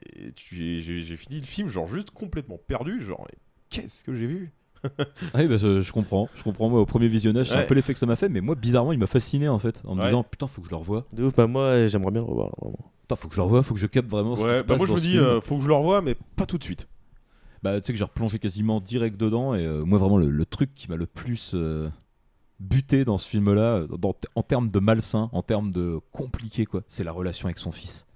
Speaker 15: fini le film genre juste complètement perdu, genre qu'est-ce que j'ai vu?
Speaker 6: Oui, je comprends. Moi, au premier visionnage, c'est un peu l'effet que ça m'a fait, mais moi, bizarrement, il m'a fasciné en fait, en me disant putain, faut que je le revoie.
Speaker 19: De ouf, moi, j'aimerais bien le revoir. Vraiment.
Speaker 6: Putain, faut que je le revoie, faut que je capte vraiment ce qui se passe.
Speaker 15: Moi, je me dis, faut que je le revoie, mais pas tout de suite.
Speaker 6: Tu sais que j'ai replongé quasiment direct dedans, et moi, vraiment, le truc qui m'a le plus buté dans ce film-là, en termes de malsain, en termes de compliqué, quoi, c'est la relation avec son fils.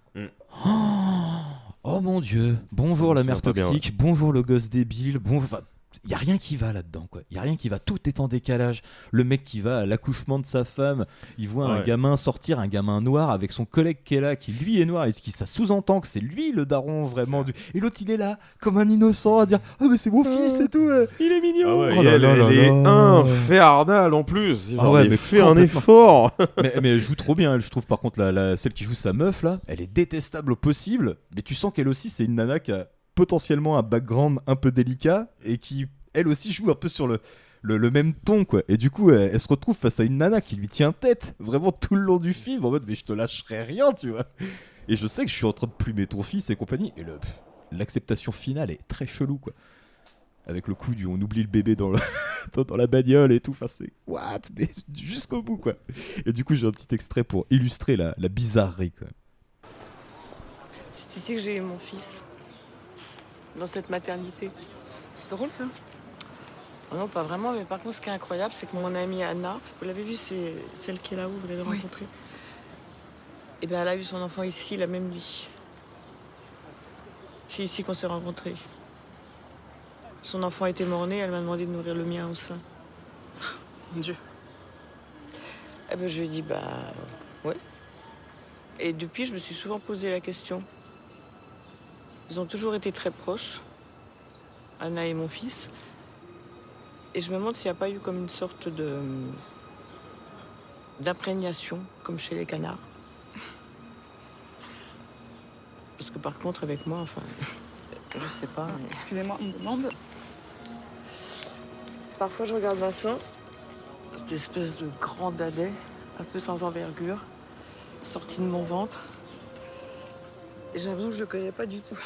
Speaker 6: Oh mon Dieu, bonjour la
Speaker 19: Ça
Speaker 6: mère
Speaker 19: va pas bien,
Speaker 6: toxique, bonjour le gosse débile, bonjour... Enfin, y a rien qui va là-dedans, quoi. Y a rien qui va, tout est en décalage. Le mec qui va à l'accouchement de sa femme, il voit un
Speaker 15: Ouais.
Speaker 6: gamin sortir, un gamin noir avec son collègue qui est là, qui lui est noir, et qui ça sous-entend que c'est lui le daron vraiment du... Et l'autre il est là, comme un innocent, à dire « Ah mais c'est mon fils et tout, il est mignon !»
Speaker 15: Ah ouais,
Speaker 6: Oh
Speaker 15: et
Speaker 6: là
Speaker 15: elle,
Speaker 6: là là
Speaker 15: elle est
Speaker 6: là.
Speaker 15: infernale en plus.
Speaker 6: Ah
Speaker 15: Genre,
Speaker 6: ouais,
Speaker 15: mais
Speaker 6: mais
Speaker 15: fais un
Speaker 6: complètement.
Speaker 15: effort.
Speaker 6: mais elle joue trop bien, elle, je trouve. Par contre, celle qui joue sa meuf là, elle est détestable au possible, mais tu sens qu'elle aussi c'est une nana qui a potentiellement un background un peu délicat et qui elle aussi joue un peu sur le même ton, quoi. Et du coup, elle se retrouve face à une nana qui lui tient tête vraiment tout le long du film en mode mais je te lâcherai rien, tu vois. Et je sais que je suis en train de plumer ton fils et compagnie, et l'acceptation finale est très chelou, quoi. Avec le coup du on oublie le bébé dans la bagnole et tout, enfin c'est what, mais jusqu'au bout, quoi. Et du coup j'ai un petit extrait pour illustrer la bizarrerie, quoi.
Speaker 1: C'est ici que j'ai eu mon fils. Dans cette maternité. C'est drôle ça? Oh non, pas vraiment, mais par contre ce qui est incroyable, c'est que mon amie Anna, vous l'avez vue, c'est celle qui est là-haut, vous l'avez rencontrée. Et bien elle a eu son enfant ici la même nuit. C'est ici qu'on s'est rencontrés. Son enfant était mort-né, elle m'a demandé de nourrir le mien au sein. Mon Dieu. Eh ben, je lui ai dit, bah, ouais. Et depuis, je me suis souvent posé la question. Ils ont toujours été très proches, Anna et mon fils. Et je me demande s'il n'y a pas eu comme une sorte d'imprégnation, comme chez les canards. Parce que par contre, avec moi, enfin, je sais pas.
Speaker 2: Excusez-moi, on me demande.
Speaker 1: Parfois, je regarde Vincent, cette espèce de grand dadais, un peu sans envergure, sorti de mon ventre. Et j'ai l'impression que je le connais pas du tout.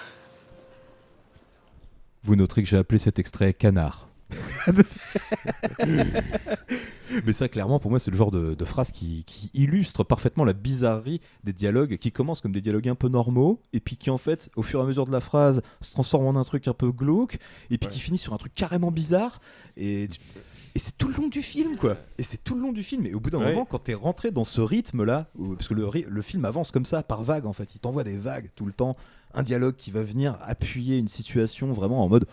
Speaker 6: Vous noterez que j'ai appelé cet extrait canard. Mais ça, clairement, pour moi, c'est le genre de phrase qui illustre parfaitement la bizarrerie des dialogues qui commencent comme des dialogues un peu normaux et puis qui, en fait, au fur et à mesure de la phrase, se transforment en un truc un peu glauque et puis qui finit sur un truc carrément bizarre. Et c'est tout le long du film, quoi. Et c'est tout le long du film. Et au bout d'un moment, quand t'es rentré dans ce rythme-là, parce que le film avance comme ça, par vagues, en fait. Il t'envoie des vagues tout le temps. Un dialogue qui va venir appuyer une situation vraiment en mode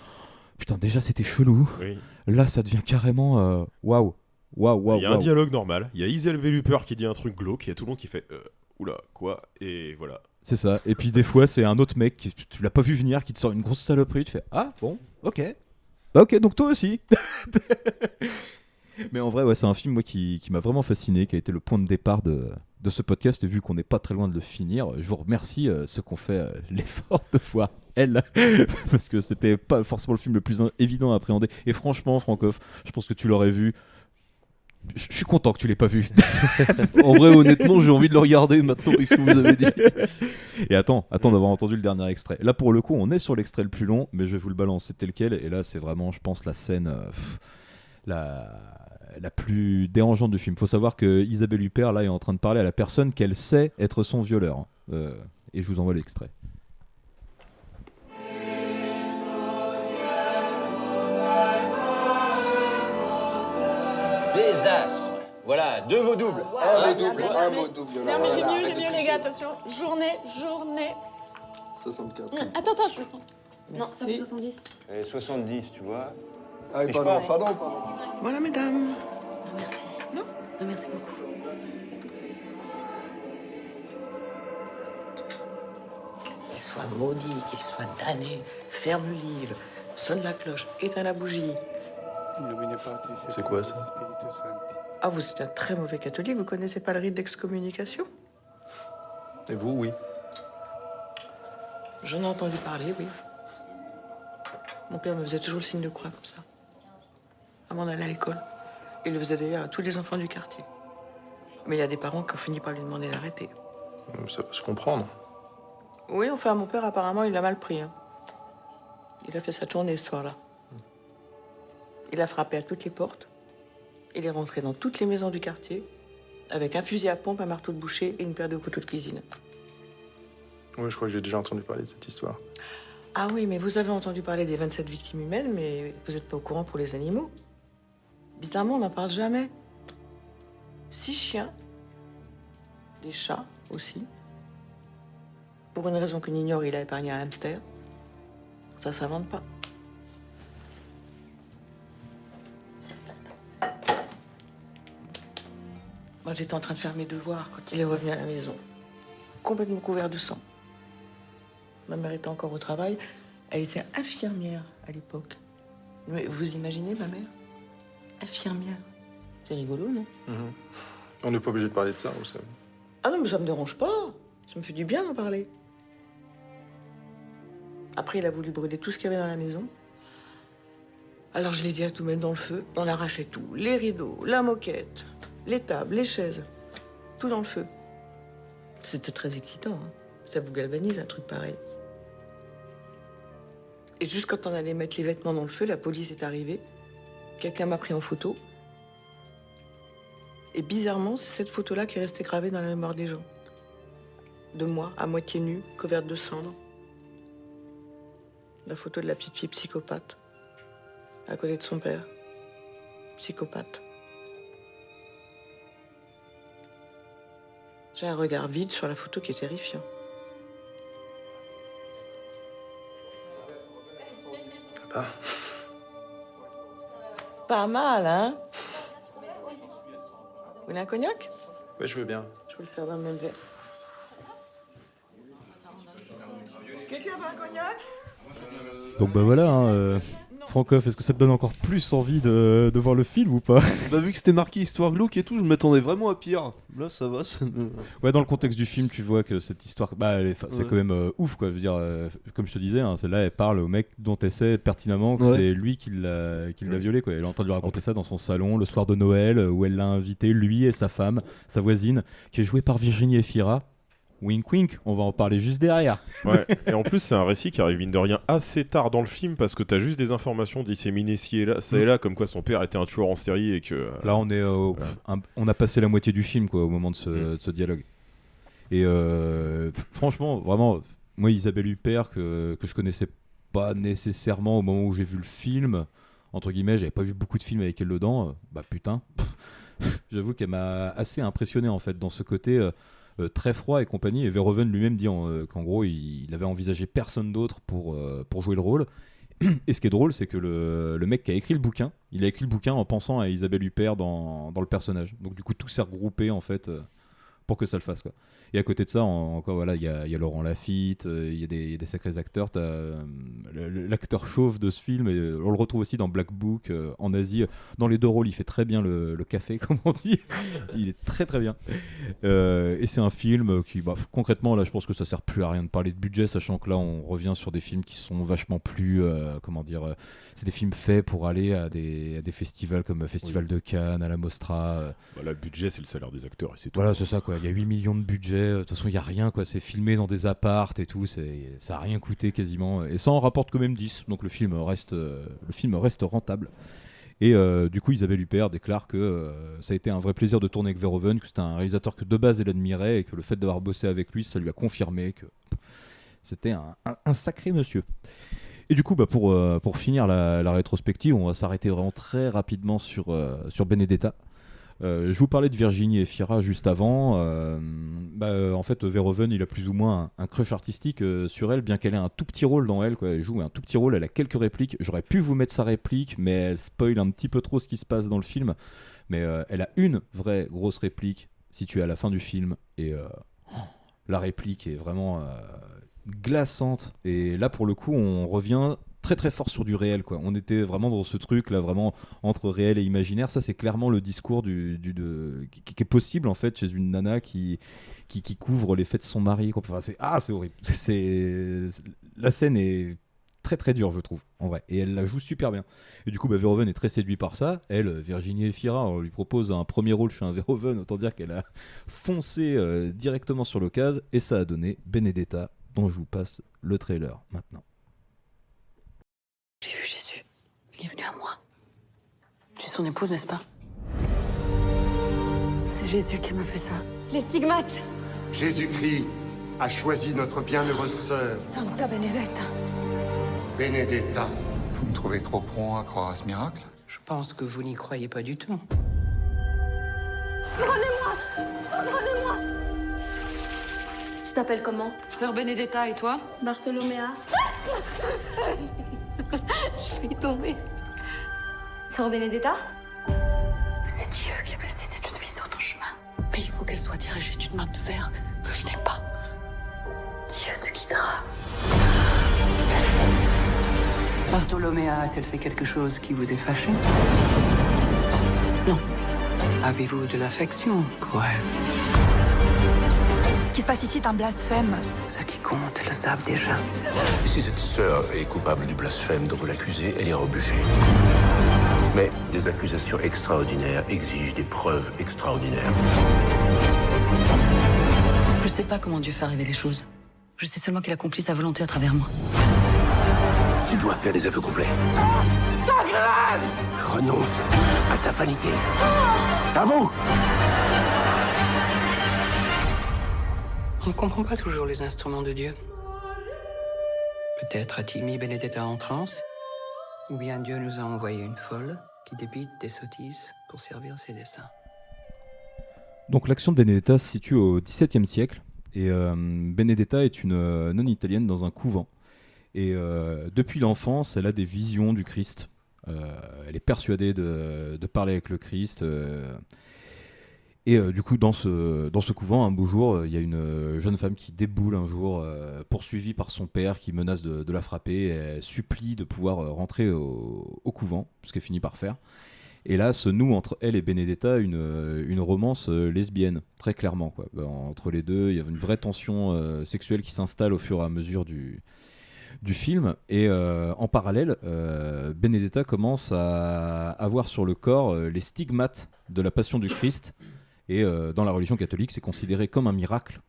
Speaker 6: putain, déjà c'était chelou.
Speaker 15: Oui.
Speaker 6: Là, ça devient carrément waouh.
Speaker 15: Il y a un dialogue normal. Il y a Isabelle Huppert qui dit un truc glauque. Il y a tout le monde qui fait oula, quoi? Et voilà.
Speaker 6: C'est ça. Et puis des fois, c'est un autre mec, tu l'as pas vu venir, qui te sort une grosse saloperie. Tu fais ah bon, ok. Bah, ok, donc toi aussi. Mais en vrai, ouais, c'est un film moi, qui m'a vraiment fasciné, qui a été le point de départ de ce podcast. Et vu qu'on n'est pas très loin de le finir, je vous remercie ceux qui ont fait l'effort de voir elle, parce que c'était pas forcément le film le plus évident à appréhender. Et franchement, Francoff, je pense que tu l'aurais vu. Je suis content que tu l'aies pas vu.
Speaker 5: En vrai, honnêtement, j'ai envie de le regarder maintenant avec ce que vous avez dit.
Speaker 6: Et attends d'avoir entendu le dernier extrait. Là, pour le coup, on est sur l'extrait le plus long, mais je vais vous le balancer tel quel. Et là, c'est vraiment, je pense, la scène la plus dérangeante du film. Faut savoir que Isabelle Huppert, là, est en train de parler à la personne qu'elle sait être son violeur. Et je vous envoie l'extrait.
Speaker 3: Désastre. Voilà, 2 mots doubles.
Speaker 24: Un mot double.
Speaker 2: Non, mais j'ai mieux, les gars, attention. Journée.
Speaker 24: 64.
Speaker 2: Attends, je prends. Non, ça fait 70.
Speaker 3: 70, tu vois.
Speaker 24: Ah,
Speaker 3: Et je
Speaker 24: pardon.
Speaker 1: Voilà, mesdames.
Speaker 2: Merci. Non, merci beaucoup.
Speaker 1: Qu'il soit maudit, qu'il soit damné, ferme le livre, sonne la cloche, éteins la bougie.
Speaker 24: C'est quoi ça?
Speaker 1: Ah, vous êtes un très mauvais catholique, vous connaissez pas le rite d'excommunication?
Speaker 24: Et vous, oui.
Speaker 1: J'en ai entendu parler, oui. Mon père me faisait toujours le signe de croix comme ça. Avant d'aller à l'école. Il le faisait d'ailleurs à tous les enfants du quartier. Mais il y a des parents qui ont fini par lui demander d'arrêter.
Speaker 24: Ça peut se comprendre.
Speaker 1: Oui, enfin, mon père, apparemment, il l'a mal pris. Hein. Il a fait sa tournée ce soir-là. Il a frappé à toutes les portes. Il est rentré dans toutes les maisons du quartier avec un fusil à pompe, un marteau de boucher et une paire de couteaux de cuisine.
Speaker 24: Oui, je crois que j'ai déjà entendu parler de cette histoire.
Speaker 1: Ah oui, mais vous avez entendu parler des 27 victimes humaines, mais vous n'êtes pas au courant pour les animaux. Bizarrement, on n'en parle jamais. 6 chiens, des chats aussi, Pour une raison qu'on ignore, il a épargné un hamster. Ça s'invente pas. Moi, j'étais en train de faire mes devoirs quand il est revenu à la maison. Complètement couvert de sang. Ma mère était encore au travail. Elle était infirmière à l'époque. Mais vous imaginez ma mère? Infirmière. C'est rigolo, non?
Speaker 4: On n'est pas obligé de parler de ça, vous savez.
Speaker 1: Ah non, mais ça me dérange pas. Ça me fait du bien d'en parler. Après, il a voulu brûler tout ce qu'il y avait dans la maison. Alors je l'ai dit à tout mettre dans le feu. On arrachait tout. Les rideaux, la moquette, les tables, les chaises. Tout dans le feu. C'était très excitant, hein. Ça vous galvanise, un truc pareil. Et juste quand on allait mettre les vêtements dans le feu, la police est arrivée. Quelqu'un m'a pris en photo. Et bizarrement, c'est cette photo-là qui est restée gravée dans la mémoire des gens. De moi, à moitié nue, couverte de cendres. La photo de la petite fille psychopathe. À côté de son père. Psychopathe. J'ai un regard vide sur la photo qui est terrifiant.
Speaker 4: Ah.
Speaker 1: Pas mal, hein? Vous voulez un cognac?
Speaker 4: Ouais, je veux bien.
Speaker 1: Je vous le sers dans le même verre. Quelqu'un veut un cognac?
Speaker 6: Donc bah voilà, hein, Francoff, est-ce que ça te donne encore plus envie de voir le film ou pas?
Speaker 5: Bah vu que c'était marqué histoire glauque et tout, je m'attendais vraiment à pire. Là ça va, ça...
Speaker 6: Ouais, dans le contexte du film, tu vois que cette histoire, bah, c'est
Speaker 5: Ouais.
Speaker 6: quand même ouf, quoi. Je veux dire, comme je te disais, hein, celle-là, elle parle au mec dont elle sait pertinemment que c'est lui qui l'a violé, quoi. Elle est en train de lui raconter ça dans son salon le soir de Noël, où elle l'a invité, lui et sa femme, sa voisine, qui est jouée par Virginie Efira. Wink wink, on va en parler juste derrière.
Speaker 15: Ouais, et en plus, c'est un récit qui arrive, mine de rien, assez tard dans le film parce que t'as juste des informations disséminées ci et là, ça et là, comme quoi son père était un tueur en série et que.
Speaker 6: Là, on est, on a passé la moitié du film, quoi, au moment de ce dialogue. Et franchement, vraiment, moi, Isabelle Huppert, que je connaissais pas nécessairement au moment où j'ai vu le film, entre guillemets, j'avais pas vu beaucoup de films avec elle dedans, bah putain, j'avoue qu'elle m'a assez impressionné en fait dans ce côté. Très froid et compagnie, et Verhoeven lui-même dit qu'en gros il avait envisagé personne d'autre pour jouer le rôle. Et ce qui est drôle, c'est que le mec qui a écrit le bouquin, il a écrit le bouquin en pensant à Isabelle Huppert dans le personnage. Donc du coup tout s'est regroupé en fait pour que ça le fasse, quoi. Et à côté de ça, encore voilà, il y a Laurent Lafitte, il y a des sacrés acteurs. T'as l'acteur chauve de ce film, et on le retrouve aussi dans Black Book en Asie. Dans les deux rôles, il fait très bien le café, comme on dit. Il est très très bien. Et c'est un film qui, bah, concrètement, là, je pense que ça sert plus à rien de parler de budget, sachant que là, on revient sur des films qui sont vachement plus, comment dire, c'est des films faits pour aller à des festivals comme Festival de Cannes, à la Mostra.
Speaker 15: Bah, là, le budget, c'est le salaire des acteurs et c'est tout.
Speaker 6: Voilà, c'est ça, quoi. Il y a 8 millions de budget. De toute façon, il n'y a rien, quoi. C'est filmé dans des appartes et tout. Ça n'a rien coûté quasiment. Et ça en rapporte quand même 10. Donc le film reste rentable. Et du coup, Isabelle Huppert déclare que ça a été un vrai plaisir de tourner avec Verhoeven, que c'était un réalisateur que de base elle admirait et que le fait d'avoir bossé avec lui, ça lui a confirmé que c'était un sacré monsieur. Et du coup, bah, pour finir la rétrospective, on va s'arrêter vraiment très rapidement sur Benedetta. Je vous parlais de Virginie Efira juste avant. En fait, Verhoeven, il a plus ou moins un crush artistique sur elle, bien qu'elle ait un tout petit rôle dans elle, quoi. Elle joue un tout petit rôle, elle a quelques répliques. J'aurais pu vous mettre sa réplique, mais elle spoil un petit peu trop ce qui se passe dans le film. Mais elle a une vraie grosse réplique située à la fin du film. Et la réplique est vraiment glaçante. Et là, pour le coup, on revient très très fort sur du réel, quoi. On était vraiment dans ce truc là, vraiment entre réel et imaginaire. Ça, c'est clairement le discours qui est possible en fait chez une nana qui couvre les faits de son mari, quoi. Enfin, c'est horrible. La scène est très très dure, je trouve, en vrai, et elle la joue super bien. Et du coup, bah, Verhoeven est très séduit par ça. Elle, Virginie Efira, on lui propose un premier rôle chez un Verhoeven, autant dire qu'elle a foncé directement sur l'occasion, et ça a donné Benedetta, dont je vous passe le trailer maintenant.
Speaker 1: J'ai vu Jésus. Il est venu à moi. Je suis son épouse, n'est-ce pas?
Speaker 20: C'est Jésus qui m'a fait ça. Les stigmates.
Speaker 24: Jésus-Christ a choisi notre bienheureuse sœur,
Speaker 20: Santa Benedetta.
Speaker 24: Benedetta.
Speaker 10: Vous me trouvez trop prompt à croire à ce miracle?
Speaker 16: Je pense que vous n'y croyez pas du tout.
Speaker 20: Prenez-moi! Prenez-moi!
Speaker 16: Si
Speaker 12: t'appelles comment?
Speaker 13: Sœur Benedetta, et toi?
Speaker 12: Bartholoméa. Je vais y tomber. Sœur Benedetta?
Speaker 13: C'est Dieu qui a placé cette jeune fille sur ton chemin. Mais il faut qu'elle soit dirigée d'une main de fer que je n'ai pas. Dieu te guidera. Bartholoméa a-t-elle fait quelque chose qui vous ait fâché? Non. Avez-vous de l'affection pour elle? Ce qui se passe ici est un blasphème. Ceux qui comptent le savent déjà.
Speaker 18: Si cette sœur est coupable du blasphème dont vous l'accusez, elle ira au bûcher. Mais des accusations extraordinaires exigent des preuves extraordinaires.
Speaker 13: Je sais pas comment Dieu fait arriver les choses. Je sais seulement qu'il accomplit sa volonté à travers moi.
Speaker 18: Tu dois faire des aveux complets. Renonce à ta vanité. À vous!
Speaker 13: On ne comprend pas toujours les instruments de Dieu. Peut-être a-t-il mis Benedetta en transe, ou bien Dieu nous a envoyé une folle qui débite des sottises pour servir ses desseins.
Speaker 6: Donc l'action de Benedetta se situe au XVIIe siècle, et Benedetta est une nonne italienne dans un couvent. Et depuis l'enfance, elle a des visions du Christ. Elle est persuadée de parler avec le Christ. Et du coup, dans ce couvent, un beau jour, il y a une jeune femme qui déboule un jour, poursuivie par son père qui menace de la frapper. Et elle supplie de pouvoir rentrer au couvent, ce qu'elle finit par faire. Et là se noue entre elle et Benedetta une romance lesbienne, très clairement, quoi. Entre les deux, il y a une vraie tension sexuelle qui s'installe au fur et à mesure du film. Et en parallèle, Benedetta commence à avoir sur le corps les stigmates de la Passion du Christ. Et dans la religion catholique, c'est considéré comme un miracle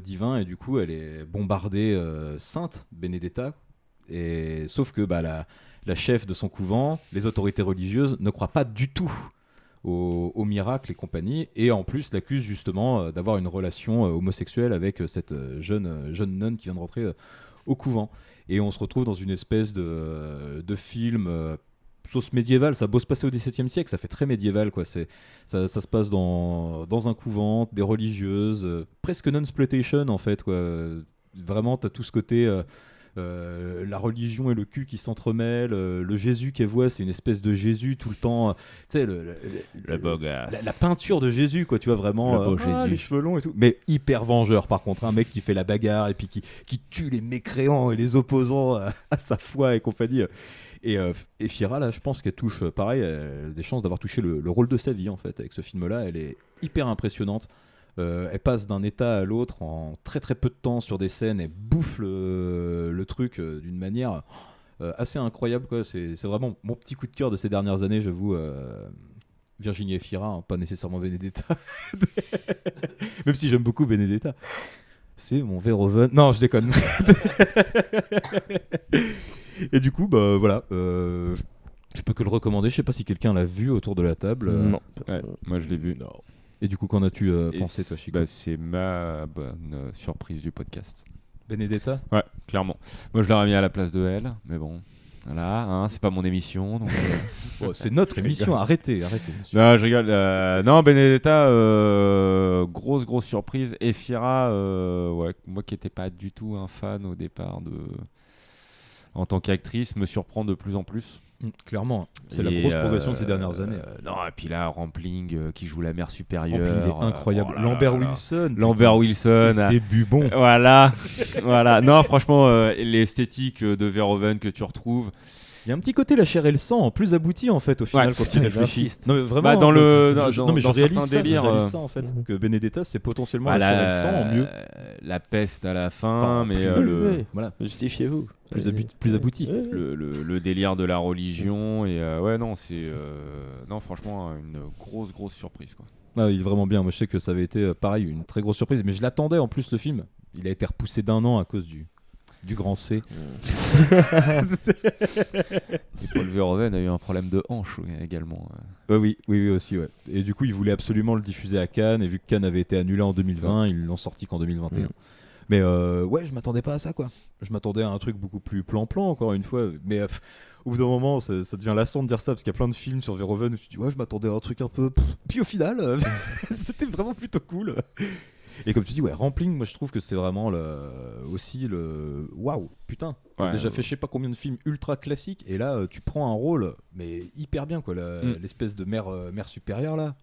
Speaker 6: divin. Et du coup, elle est bombardée sainte, Benedetta. Et sauf que la chef de son couvent, les autorités religieuses ne croient pas du tout au miracle et compagnie, et en plus l'accusent justement d'avoir une relation homosexuelle avec cette jeune nonne qui vient de rentrer au couvent. Et on se retrouve dans une espèce de film sauce médiévale. Ça a beau se passer au XVIIe siècle, ça fait très médiéval, quoi. Ça se passe dans un couvent, des religieuses, presque non-sploitation en fait, quoi. Vraiment, t'as tout ce côté... la religion et le cul qui s'entremêlent, le Jésus qu'elle voit, c'est une espèce de Jésus tout le temps, tu sais,
Speaker 9: le beau gosse.
Speaker 6: La peinture de Jésus, quoi, tu vois, vraiment, les cheveux longs et tout, mais hyper vengeur par contre, un mec qui fait la bagarre et puis qui tue les mécréants et les opposants à sa foi et compagnie. Et Fira, là, je pense qu'elle touche, pareil, elle a des chances d'avoir touché le rôle de sa vie, en fait, avec ce film-là. Elle est hyper impressionnante. Elle passe d'un état à l'autre en très très peu de temps sur des scènes et bouffe le truc d'une manière assez incroyable, quoi. C'est vraiment mon petit coup de cœur de ces dernières années, j'avoue. Virginie Efira, hein, pas nécessairement Benedetta. Même si j'aime beaucoup Benedetta. C'est mon Verhoeven. Non, je déconne. Et du coup, bah voilà. Je peux que le recommander. Je sais pas si quelqu'un l'a vu autour de la table.
Speaker 9: Non. Ouais, moi je l'ai vu.
Speaker 6: Non. Et du coup, qu'en as-tu pensé, toi, Chico?
Speaker 9: C'est ma bonne surprise du podcast.
Speaker 6: Benedetta?
Speaker 9: Ouais, clairement. Moi, je l'aurais mis à la place de elle, mais bon, voilà, hein, c'est pas mon émission. Donc,
Speaker 6: oh, c'est notre émission, arrêtez. Monsieur.
Speaker 9: Non, je rigole. Non, Benedetta, grosse surprise. Et Fira, ouais, moi qui n'étais pas du tout un fan au départ en tant qu'actrice, me surprend de plus en plus.
Speaker 6: Clairement, c'est la grosse progression de ces dernières années.
Speaker 9: Non, et puis là, Rampling qui joue la mère supérieure.
Speaker 6: Rampling est incroyable. Lambert Wilson.
Speaker 9: Lambert Wilson.
Speaker 6: C'est Bubon.
Speaker 9: Voilà. Non, franchement, l'esthétique de Verhoeven que tu retrouves.
Speaker 6: Il y a un petit côté la chair et le sang, plus abouti en fait au final quand il réfléchit. Non, mais vraiment.
Speaker 9: Bah,
Speaker 6: je réalise ça en fait, que Benedetta c'est potentiellement la chair et le sang en mieux.
Speaker 9: La peste à la fin, mais
Speaker 6: voilà.
Speaker 19: Justifiez-vous.
Speaker 6: Plus abouti.
Speaker 9: Le délire de la religion et ouais non c'est non franchement une grosse surprise quoi.
Speaker 6: Ah, il est vraiment bien. Moi je sais que ça avait été pareil une très grosse surprise, mais je l'attendais en plus le film. Il a été repoussé d'1 an à cause du grand C.
Speaker 9: Paul Verhoeven a eu un problème de hanche également.
Speaker 6: Oui aussi, ouais. Et du coup, ils voulaient absolument le diffuser à Cannes, et vu que Cannes avait été annulé en 2020, ils l'ont sorti qu'en 2021. Mais ouais, je m'attendais pas à ça, quoi. Je m'attendais à un truc beaucoup plus plan-plan, encore une fois. Mais au bout d'un moment, ça devient lassant de dire ça, parce qu'il y a plein de films sur Verhoeven où tu dis, ouais, je m'attendais à un truc un peu... Puis au final, c'était vraiment plutôt cool. Et comme tu dis, ouais, Rampling, moi je trouve que c'est vraiment aussi le. Waouh, putain, t'as déjà fait je sais pas combien de films ultra classiques, et là tu prends un rôle, mais hyper bien, quoi, l'espèce de mère supérieure là.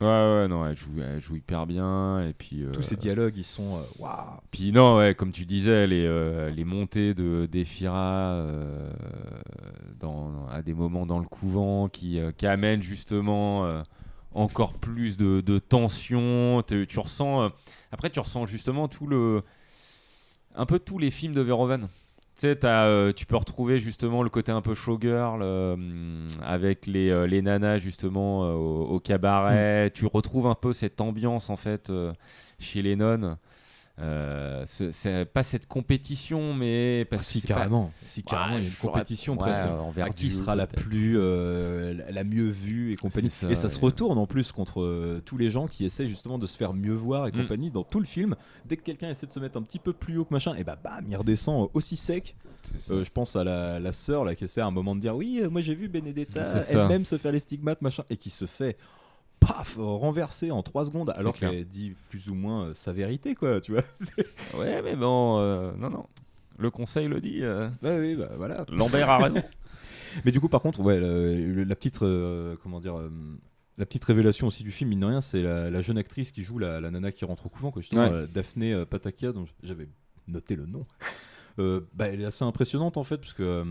Speaker 9: Ouais, non, elle joue hyper bien, et puis...
Speaker 6: Tous ces dialogues, ils sont... Waouh.
Speaker 9: Puis non, ouais, comme tu disais, les montées d'Ephira à des moments dans le couvent qui amènent justement encore plus de tension. Tu ressens... après, tu ressens justement un peu tous les films de Verhoeven. Tu sais, tu peux retrouver justement le côté un peu showgirl avec les nanas justement au cabaret. Tu retrouves un peu cette ambiance en fait chez les nonnes. C'est pas cette compétition, mais parce
Speaker 6: si carrément, il y a une compétition presque. À qui sera la mieux vue et compagnie. Et ça se retourne en plus contre tous les gens qui essaient justement de se faire mieux voir et compagnie dans tout le film. Dès que quelqu'un essaie de se mettre un petit peu plus haut que machin, et bam, il redescend aussi sec. Je pense à la sœur là qui essaie à un moment de dire oui, moi j'ai vu Benedetta elle-même se faire les stigmates machin, et qui se fait renversé en 3 secondes alors qu'elle dit plus ou moins sa vérité, quoi, tu vois.
Speaker 9: Ouais, mais bon, non, le conseil le dit.
Speaker 6: Oui, bah voilà.
Speaker 9: Lambert a raison.
Speaker 6: Mais du coup, par contre, ouais, la petite, la petite révélation aussi du film, mine de rien, c'est la jeune actrice qui joue la nana qui rentre au couvent, quoi, justement, Daphné Patakia, dont j'avais noté le nom. Elle est assez impressionnante en fait, parce que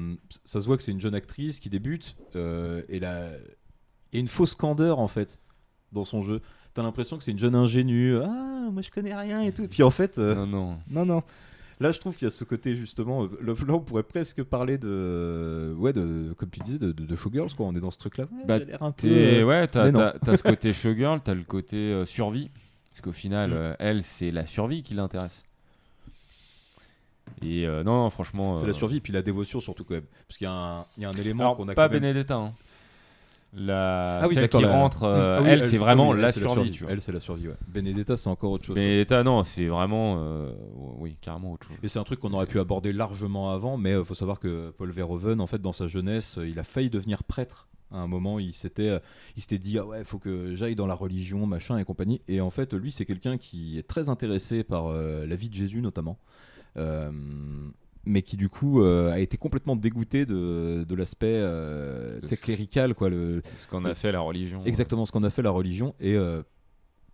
Speaker 6: ça se voit que c'est une jeune actrice qui débute, et il y a une fausse candeur en fait dans son jeu. T'as l'impression que c'est une jeune ingénue, moi je connais rien et tout. Puis en fait, non. Là, je trouve qu'il y a ce côté justement. Là, on pourrait presque parler comme tu disais, de showgirls, quoi. On est dans ce truc-là.
Speaker 9: T'as ce côté showgirl, t'as le côté survie, parce qu'au final, elle, c'est la survie qui l'intéresse. Et non, franchement.
Speaker 6: C'est la survie, et puis la dévotion surtout, quand même. Parce qu'il y a un élément
Speaker 9: alors,
Speaker 6: qu'on a.
Speaker 9: Pas
Speaker 6: quand même...
Speaker 9: Benedetta. Hein. Celle qui rentre, elle, c'est vraiment la survie. Tu vois.
Speaker 6: Elle, c'est la survie, ouais. Benedetta, c'est encore autre chose.
Speaker 9: Benedetta, non, c'est vraiment. Oui, carrément autre chose.
Speaker 6: Et c'est un truc qu'on aurait pu aborder largement avant, mais il faut savoir que Paul Verhoeven, en fait, dans sa jeunesse, il a failli devenir prêtre. À un moment, il s'était dit il faut que j'aille dans la religion, machin et compagnie. Et en fait, lui, c'est quelqu'un qui est très intéressé par la vie de Jésus, notamment. Mais qui du coup a été complètement dégoûté de l'aspect clérical, quoi,
Speaker 9: ce qu'on a fait la religion.
Speaker 6: Exactement, ce qu'on a fait la religion. Et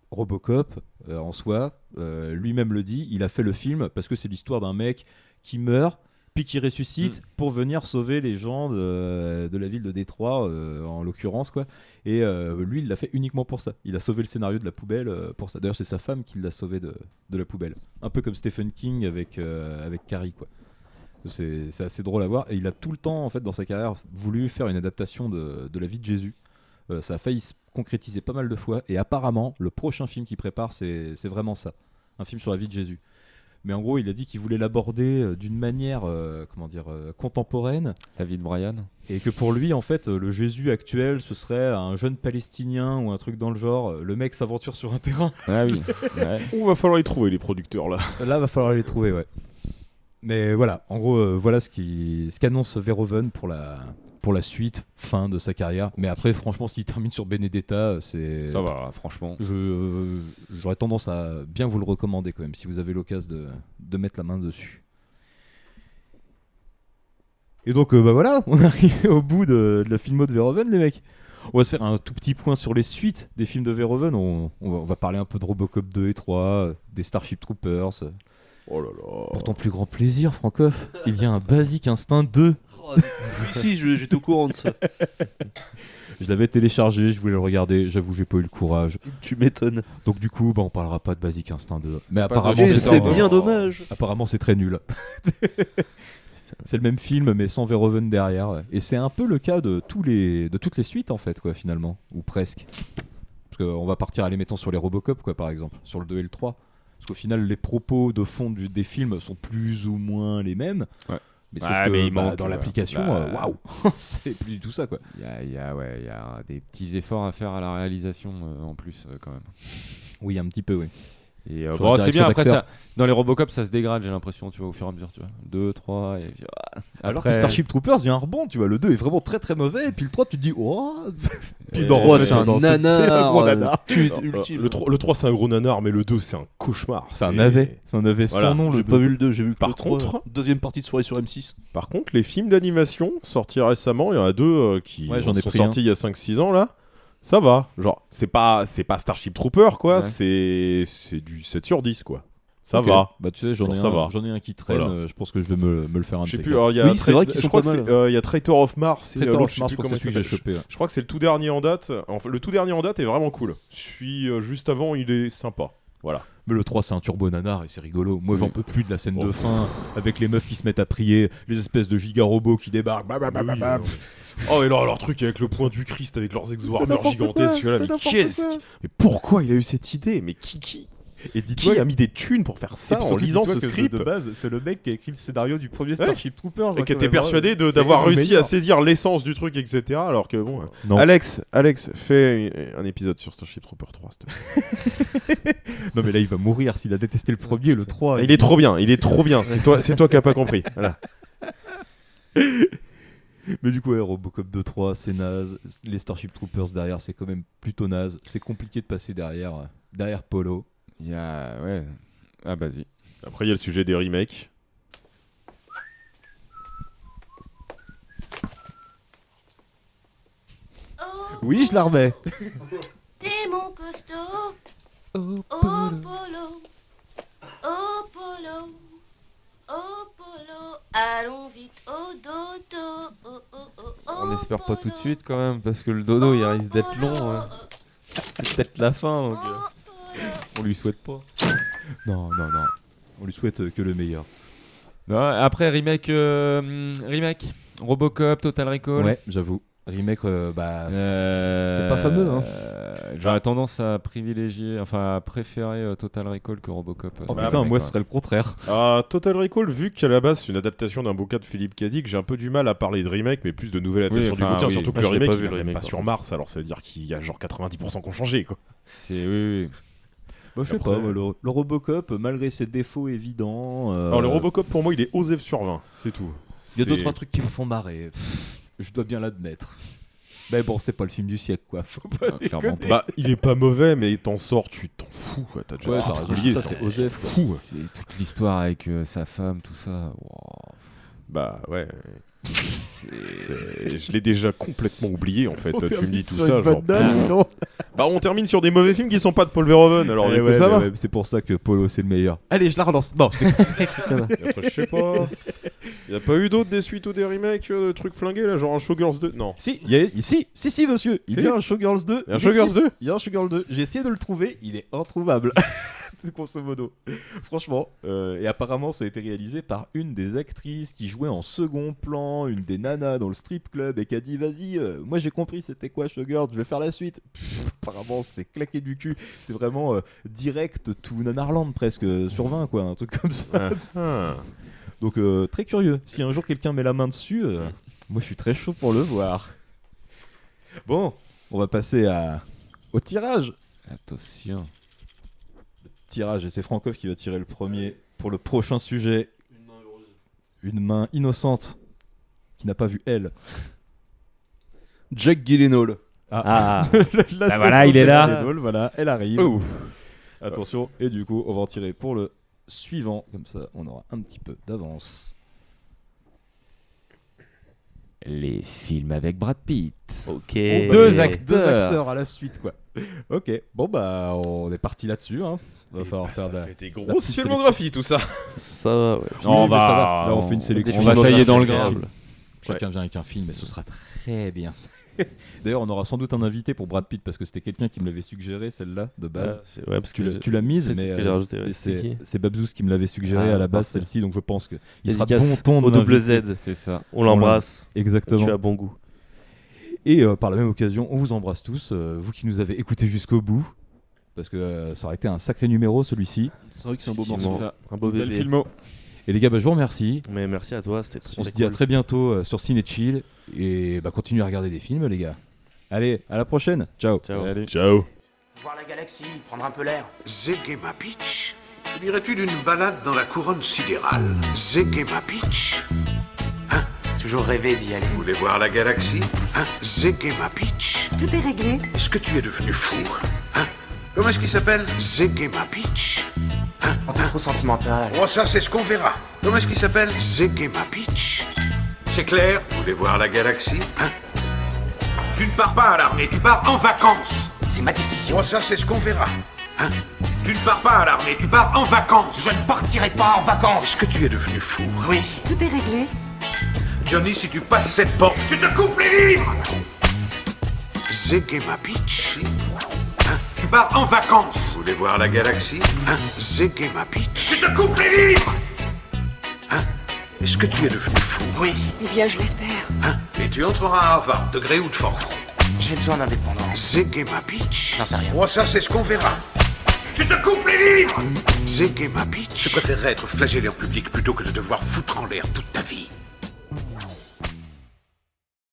Speaker 6: Robocop en soi, lui-même le dit, il a fait le film parce que c'est l'histoire d'un mec qui meurt puis qui ressuscite pour venir sauver les gens de la ville de Détroit, en l'occurrence, quoi. Et lui, il l'a fait uniquement pour ça. Il a sauvé le scénario de la poubelle pour ça. D'ailleurs, c'est sa femme qui l'a sauvé de la poubelle. Un peu comme Stephen King avec Carrie, quoi. C'est assez drôle à voir, et il a tout le temps en fait dans sa carrière voulu faire une adaptation de la vie de Jésus. Ça a failli se concrétiser pas mal de fois, et apparemment le prochain film qu'il prépare c'est vraiment ça, un film sur la vie de Jésus. Mais en gros il a dit qu'il voulait l'aborder d'une manière contemporaine,
Speaker 9: la vie de Brian,
Speaker 6: et que pour lui en fait le Jésus actuel ce serait un jeune Palestinien ou un truc dans le genre, le mec s'aventure sur un terrain.
Speaker 9: Ah oui. Ouais.
Speaker 15: On va falloir les trouver, les producteurs là.
Speaker 6: Là va falloir les trouver, ouais. Mais voilà, en gros, voilà ce qu'annonce Verhoeven pour la suite, fin de sa carrière. Mais après, franchement, s'il termine sur Benedetta, c'est...
Speaker 9: Ça va, franchement.
Speaker 6: J'aurais tendance à bien vous le recommander quand même, si vous avez l'occasion de mettre la main dessus. Et donc, voilà, on arrive au bout de la filmo de Verhoeven, les mecs. On va se faire un tout petit point sur les suites des films de Verhoeven. On va parler un peu de Robocop 2 et 3, des Starship Troopers...
Speaker 15: Oh là là.
Speaker 6: Pour ton plus grand plaisir, Francoff, il y a un Basic Instinct 2.
Speaker 5: Si, j'étais au courant de ça.
Speaker 6: Je l'avais téléchargé, je voulais le regarder, j'avoue, j'ai pas eu le courage.
Speaker 5: Tu m'étonnes.
Speaker 6: Donc du coup, on parlera pas de Basic Instinct 2. Mais
Speaker 5: apparemment, c'est bien dommage.
Speaker 6: Apparemment, c'est très nul. C'est le même film, mais sans Verhoeven derrière. Ouais. Et c'est un peu le cas de toutes les suites, en fait, quoi, finalement. Ou presque. Parce qu'on va partir, mettons, sur les Robocop, quoi, par exemple. Sur le 2 et le 3. Parce qu'au final, les propos de fond des films sont plus ou moins les mêmes. Ouais. Mais sauf que dans l'application, waouh, c'est plus du tout ça, quoi.
Speaker 9: Il y a des petits efforts à faire à la réalisation en plus, quand même.
Speaker 6: Oui, un petit peu, oui.
Speaker 9: Et
Speaker 6: Sur
Speaker 9: bon,
Speaker 6: la
Speaker 9: c'est bien,
Speaker 6: direction
Speaker 9: après ça,
Speaker 6: d'acteur.
Speaker 9: dans les Robocop ça se dégrade, j'ai l'impression, tu vois, au fur et à mesure, tu vois. 2, 3, et puis,
Speaker 6: Alors que
Speaker 9: après-
Speaker 6: Starship Troopers, il y a un rebond, tu vois. Le 2 est vraiment très très mauvais, et puis le 3, tu te dis, oh. Puis
Speaker 9: Et
Speaker 6: dans
Speaker 9: ouais,
Speaker 6: en fait,
Speaker 9: c'est un
Speaker 6: non,
Speaker 9: nanar,
Speaker 6: c'est un gros nanar.
Speaker 15: Le 3 c'est un gros nanar, mais le 2 c'est un cauchemar.
Speaker 6: C'est un navet. C'est un navet sans nom, le
Speaker 5: J'ai
Speaker 6: 2.
Speaker 5: pas vu le 2, j'ai vu que
Speaker 15: Par
Speaker 5: le 3,
Speaker 15: contre-
Speaker 5: deuxième partie de soirée sur M6.
Speaker 15: Par contre, les films d'animation sortis récemment, il y en a 2 qui
Speaker 6: Ouais, j'en ai
Speaker 15: sont
Speaker 6: pris
Speaker 15: sortis il y a 5-6 ans là. Ça va. Genre, c'est pas Starship Trooper quoi,
Speaker 9: Ouais.
Speaker 15: c'est du 7 sur 10 quoi. Ça
Speaker 6: Ok.
Speaker 15: va.
Speaker 6: Bah tu sais, j'en
Speaker 15: Genre,
Speaker 6: ai
Speaker 15: ça va.
Speaker 6: un qui traîne,
Speaker 15: Voilà.
Speaker 6: je pense que je vais me le faire un de
Speaker 15: Je sais
Speaker 6: ces
Speaker 15: plus,
Speaker 6: quatre.
Speaker 15: alors, il y a
Speaker 5: Oui, c'est vrai qu'ils
Speaker 15: je
Speaker 5: sont
Speaker 15: crois
Speaker 5: pas
Speaker 15: que
Speaker 5: mal.
Speaker 15: c'est, il y a Traitor of Mars et
Speaker 6: Traitor
Speaker 15: l'autre,
Speaker 6: of
Speaker 15: je sais
Speaker 6: Mars,
Speaker 15: plus
Speaker 6: je crois que
Speaker 15: comment
Speaker 6: c'est celui
Speaker 15: il
Speaker 6: que j'ai
Speaker 15: s'appelle.
Speaker 6: chopé, ouais.
Speaker 15: Je crois que c'est le tout dernier en date. Enfin, le tout dernier en date est vraiment cool. Celui juste avant, il est sympa. Voilà.
Speaker 6: Mais le 3 c'est un turbo nanar et c'est rigolo. Moi j'en
Speaker 15: Oui.
Speaker 6: peux plus de la scène
Speaker 15: Oh.
Speaker 6: de fin avec les meufs qui se mettent à prier, les espèces de giga robots qui débarquent.
Speaker 15: Oh et leur truc avec le point du Christ avec leurs exo-armures
Speaker 6: n'importe
Speaker 15: gigantesques
Speaker 6: quoi,
Speaker 15: là,
Speaker 6: c'est
Speaker 15: mais
Speaker 6: n'importe
Speaker 15: qu'est-ce
Speaker 6: quoi.
Speaker 15: qui... Mais pourquoi il a eu cette idée? Mais qui
Speaker 6: Et
Speaker 15: Qui
Speaker 6: dis-toi
Speaker 15: a mis des thunes pour faire ça
Speaker 6: et puis
Speaker 15: en
Speaker 6: surtout,
Speaker 15: lisant
Speaker 6: dis-toi
Speaker 15: ce
Speaker 6: que
Speaker 15: script
Speaker 6: de base, c'est le mec qui a écrit le scénario du premier
Speaker 15: Ouais.
Speaker 6: Starship Troopers.
Speaker 15: et qui était persuadé d'avoir réussi à saisir l'essence du truc, etc. Alors que bon.
Speaker 6: Non.
Speaker 15: Alex, fais un épisode sur Starship Trooper 3, s'il te plaît.
Speaker 6: Non mais là il va mourir s'il a détesté le premier, le 3.
Speaker 15: Il est trop bien, c'est toi qui n'as pas compris. Voilà.
Speaker 6: Mais du coup, ouais, Robocop 2-3, c'est naze. Les Starship Troopers derrière, c'est quand même plutôt naze. C'est compliqué de passer derrière Polo.
Speaker 9: Il y a. Ouais. Ah, vas-y.
Speaker 15: Après, il y a le sujet des remakes.
Speaker 6: Oui, je la remets.
Speaker 13: T'es mon costaud. Oh polo. Oh polo. Oh polo. Allons vite au dodo. Oh oh oh oh.
Speaker 9: On espère pas tout de suite quand même, parce que le dodo il risque d'être long. Ouais. C'est peut-être la fin, donc on lui souhaite pas.
Speaker 6: Non. On lui souhaite que le meilleur.
Speaker 9: Non, après, remake Robocop, Total Recall.
Speaker 6: Ouais, j'avoue. Remake, c'est pas fameux, hein.
Speaker 9: J'aurais tendance à privilégier, enfin à préférer Total Recall que Robocop.
Speaker 6: Oh putain, moi ce serait le contraire.
Speaker 15: Total Recall, vu qu'à la base c'est une adaptation d'un bouquin de Philippe Cadic, j'ai un peu du mal à parler de remake, mais plus de nouvelle adaptation du bouquin, surtout que le remake il est même pas sur Mars, alors ça veut dire qu'il y a genre 90% qui ont changé quoi.
Speaker 9: C'est oui.
Speaker 6: Bah, je sais pas, le Robocop, malgré ses défauts évidents.
Speaker 15: Alors le Robocop pour moi il est OSEF sur 20, c'est tout.
Speaker 6: Il y a 2-3 trucs qui me font marrer. Je dois bien l'admettre. Mais bon, c'est pas le film du siècle, quoi. Faut pas déconner.
Speaker 15: Bah, il est pas mauvais, mais t'en sors, tu t'en fous, quoi. T'as déjà
Speaker 6: oublié, ça c'est Osef.
Speaker 15: Fou.
Speaker 9: C'est toute l'histoire avec sa femme, tout ça. Wow.
Speaker 15: Bah ouais. Je l'ai déjà complètement oublié en fait.
Speaker 6: On
Speaker 15: Tu me dis
Speaker 6: termine
Speaker 15: tout
Speaker 6: sur
Speaker 15: ça,
Speaker 6: une
Speaker 15: genre.
Speaker 6: bonne note, non
Speaker 15: Bah on termine sur des mauvais films qui sont pas de Paul Verhoeven. Alors du coup, ça va.
Speaker 6: C'est pour ça que Polo c'est le meilleur. Allez, je la relance. Non, je
Speaker 15: Après, je sais pas. Y a pas eu d'autres des suites ou des remakes de trucs flingués là, genre un Showgirls 2? Non.
Speaker 6: Si, monsieur. Il y a un Showgirls 2.
Speaker 15: Il y a un Showgirls 2.
Speaker 6: Il y a un Showgirls 2. J'ai essayé de le trouver, il est introuvable. Grosso modo. Franchement. Et apparemment, ça a été réalisé par une des actrices qui jouait en second plan, une des nanas dans le strip club et qui a dit vas-y, moi j'ai compris c'était quoi Showgirls, je vais faire la suite. Apparemment, c'est claqué du cul. C'est vraiment direct tout Nanarland presque sur 20, quoi. Un truc comme ça. Donc, très curieux. Si un jour quelqu'un met la main dessus, moi je suis très chaud pour le voir. Bon, on va passer au tirage.
Speaker 9: Attention.
Speaker 6: Tirage, et c'est Frankov qui va tirer le premier pour le prochain sujet. Une main innocente qui n'a pas vu elle.
Speaker 5: Jack Gyllenhaal.
Speaker 9: Ah. Bah voilà, il est là.
Speaker 6: Gyllenhaal, voilà, elle arrive.
Speaker 15: Oh.
Speaker 6: Attention, et du coup, on va en tirer pour le suivant. Comme ça, on aura un petit peu d'avance.
Speaker 9: Les films avec Brad Pitt.
Speaker 19: Ok.
Speaker 9: Deux acteurs
Speaker 6: à la suite, quoi. Ok, bon bah, on est parti là-dessus, hein. Va falloir faire
Speaker 15: Ça fait des grosses filmographies tout ça.
Speaker 19: Ça va, ouais.
Speaker 6: Non, mais ça va. Là, on fait une sélection.
Speaker 9: On va tailler dans le grain.
Speaker 6: Chacun vient avec un film et ce sera très bien. D'ailleurs, on aura sans doute un invité pour Brad Pitt parce que c'était quelqu'un qui me l'avait suggéré, celle-là, de base.
Speaker 19: Ouais, parce que
Speaker 6: tu l'as mise,
Speaker 19: c'est
Speaker 6: mais
Speaker 19: ce que j'ai rajouté, ouais. C'était qui
Speaker 6: c'est Babzous qui me l'avait suggéré à la base, celle-ci, donc je pense qu'il sera bon
Speaker 19: Dédicace
Speaker 6: ton de
Speaker 19: au double
Speaker 6: l'inviter.
Speaker 19: Z.
Speaker 9: C'est ça.
Speaker 19: On l'embrasse.
Speaker 6: Exactement.
Speaker 19: Tu as bon goût.
Speaker 6: Et par la même occasion, on vous embrasse tous, vous qui nous avez écoutés jusqu'au bout, parce que ça aurait été un sacré numéro celui-ci.
Speaker 5: C'est vrai que c'est un beau morceau.
Speaker 9: Ça.
Speaker 19: Un beau
Speaker 9: Bel
Speaker 19: bébé.
Speaker 9: filmo.
Speaker 6: Et les gars, je vous remercie.
Speaker 19: Mais merci à toi, c'était
Speaker 6: On se dit à très bientôt sur Ciné Chill, et continuez à regarder des films, les gars. Allez, à la prochaine. Ciao.
Speaker 19: Ciao.
Speaker 9: Allez.
Speaker 15: Ciao.
Speaker 16: Voir la galaxie, prendre un peu l'air.
Speaker 18: Zegema Beach. Que dirais-tu d'une balade dans la couronne sidérale? Zegema Beach. Hein?
Speaker 16: Toujours rêvé d'y aller.
Speaker 18: Vous voulez voir la galaxie? Hein? Zegema Beach.
Speaker 12: Tout est réglé.
Speaker 18: Est-ce que tu es devenu fou? Hein? Comment est-ce qu'il s'appelle? Zegema Beach. Hein?
Speaker 16: On est trop sentimental.
Speaker 18: Oh, ça, c'est ce qu'on verra. Comment est-ce qu'il s'appelle? Zegema Beach. C'est clair? Vous voulez voir la galaxie? Hein? Tu ne pars pas à l'armée, tu pars en vacances.
Speaker 16: C'est ma décision.
Speaker 18: Oh, ça, c'est ce qu'on verra. Hein? Tu ne pars pas à l'armée, tu pars en vacances.
Speaker 16: Je ne partirai pas en vacances.
Speaker 18: Est-ce que tu es devenu fou?
Speaker 16: Oui.
Speaker 12: Tout est réglé.
Speaker 18: Johnny, si tu passes cette porte, tu te coupes les livres. Zegema Beach. Hein? Tu pars en vacances. Vous voulez voir la galaxie? Hein? Zegema Beach. Tu te coupes les livres. Hein? Est-ce que tu es devenu fou?
Speaker 16: Oui.
Speaker 12: Eh bien, je l'espère.
Speaker 18: Hein? Et tu entreras à Harvard, de gré ou de force.
Speaker 16: J'ai besoin d'indépendance.
Speaker 18: Zegema Beach.
Speaker 16: J'en sais rien.
Speaker 18: Oh, ça, c'est ce qu'on verra. Tu te coupes les livres. Zegema Beach. Je préférerais être flagellé en public plutôt que de devoir foutre en l'air toute ta vie.